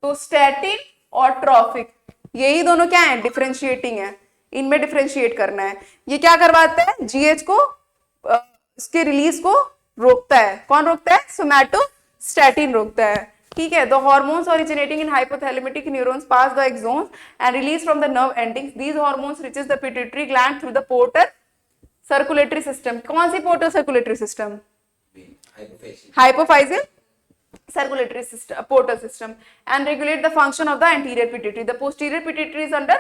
तो स्टैटिन और ट्रॉफिक, यही दोनों क्या है, डिफरेंशिएटिंग है, इनमें डिफरेंशिएट करना है। ये क्या करवाता है, जीएच को इसके रिलीज को रोकता है। कौन रोकता है, सोमैटोस्टैटिन रोकता है। ठीक है, the hormones originating in hypothalamic neurons pass the axons and release from the nerve endings. These hormones reaches the pituitary gland through the portal circulatory system. कौन सी portal circulatory system, hypophyseal circulatory system, portal system, and regulate the function of the anterior pituitary. The posterior pituitary is under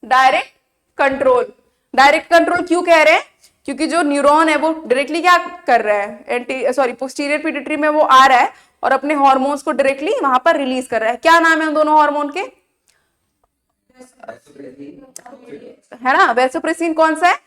direct control. Direct control क्यों कह रहे हैं, क्योंकि जो neuron है वो डायरेक्टली क्या कर रहा है, पोस्टीरियर पिट्यूटरी में वो आ रहा है और अपने हार्मोन्स को डायरेक्टली वहां पर रिलीज कर रहा है। क्या नाम है उन दोनों हार्मोन के, है ना, वैसोप्रेसिन कौन सा है,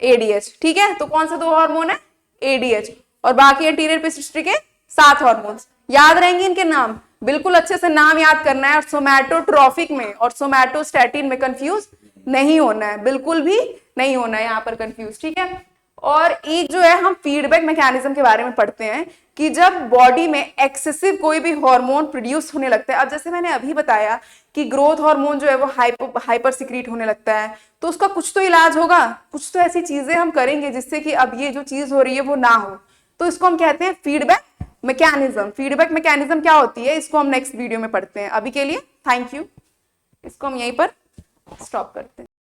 एडीएच। ठीक है, तो कौन सा दो हार्मोन है, एडीएच, और बाकी एंटीरियर पिट्यूटरी के 7 हार्मोन्स। याद रहेंगे इनके नाम, बिल्कुल अच्छे से नाम याद करना है, और सोमैटोट्रॉफिक में और सोमैटोस्टैटिन में कंफ्यूज नहीं होना है, बिल्कुल भी नहीं होना है यहाँ पर कंफ्यूज। ठीक है, और एक जो है हम फीडबैक मैकेनिज्म के बारे में पढ़ते हैं कि जब बॉडी में एक्सेसिव कोई भी हार्मोन प्रोड्यूस होने लगता है, अब जैसे मैंने अभी बताया कि ग्रोथ हार्मोन जो है वो हाइपर सिक्रीट होने लगता है, तो उसका कुछ तो इलाज होगा, कुछ तो ऐसी चीजें हम करेंगे जिससे कि अब ये जो चीज हो रही है वो ना हो। तो इसको हम कहते हैं फीडबैक मैकेनिज्म। फीडबैक मैकेनिज्म क्या होती है, इसको हम नेक्स्ट वीडियो में पढ़ते हैं। अभी के लिए थैंक यू, इसको हम यहीं पर स्टॉप करते हैं।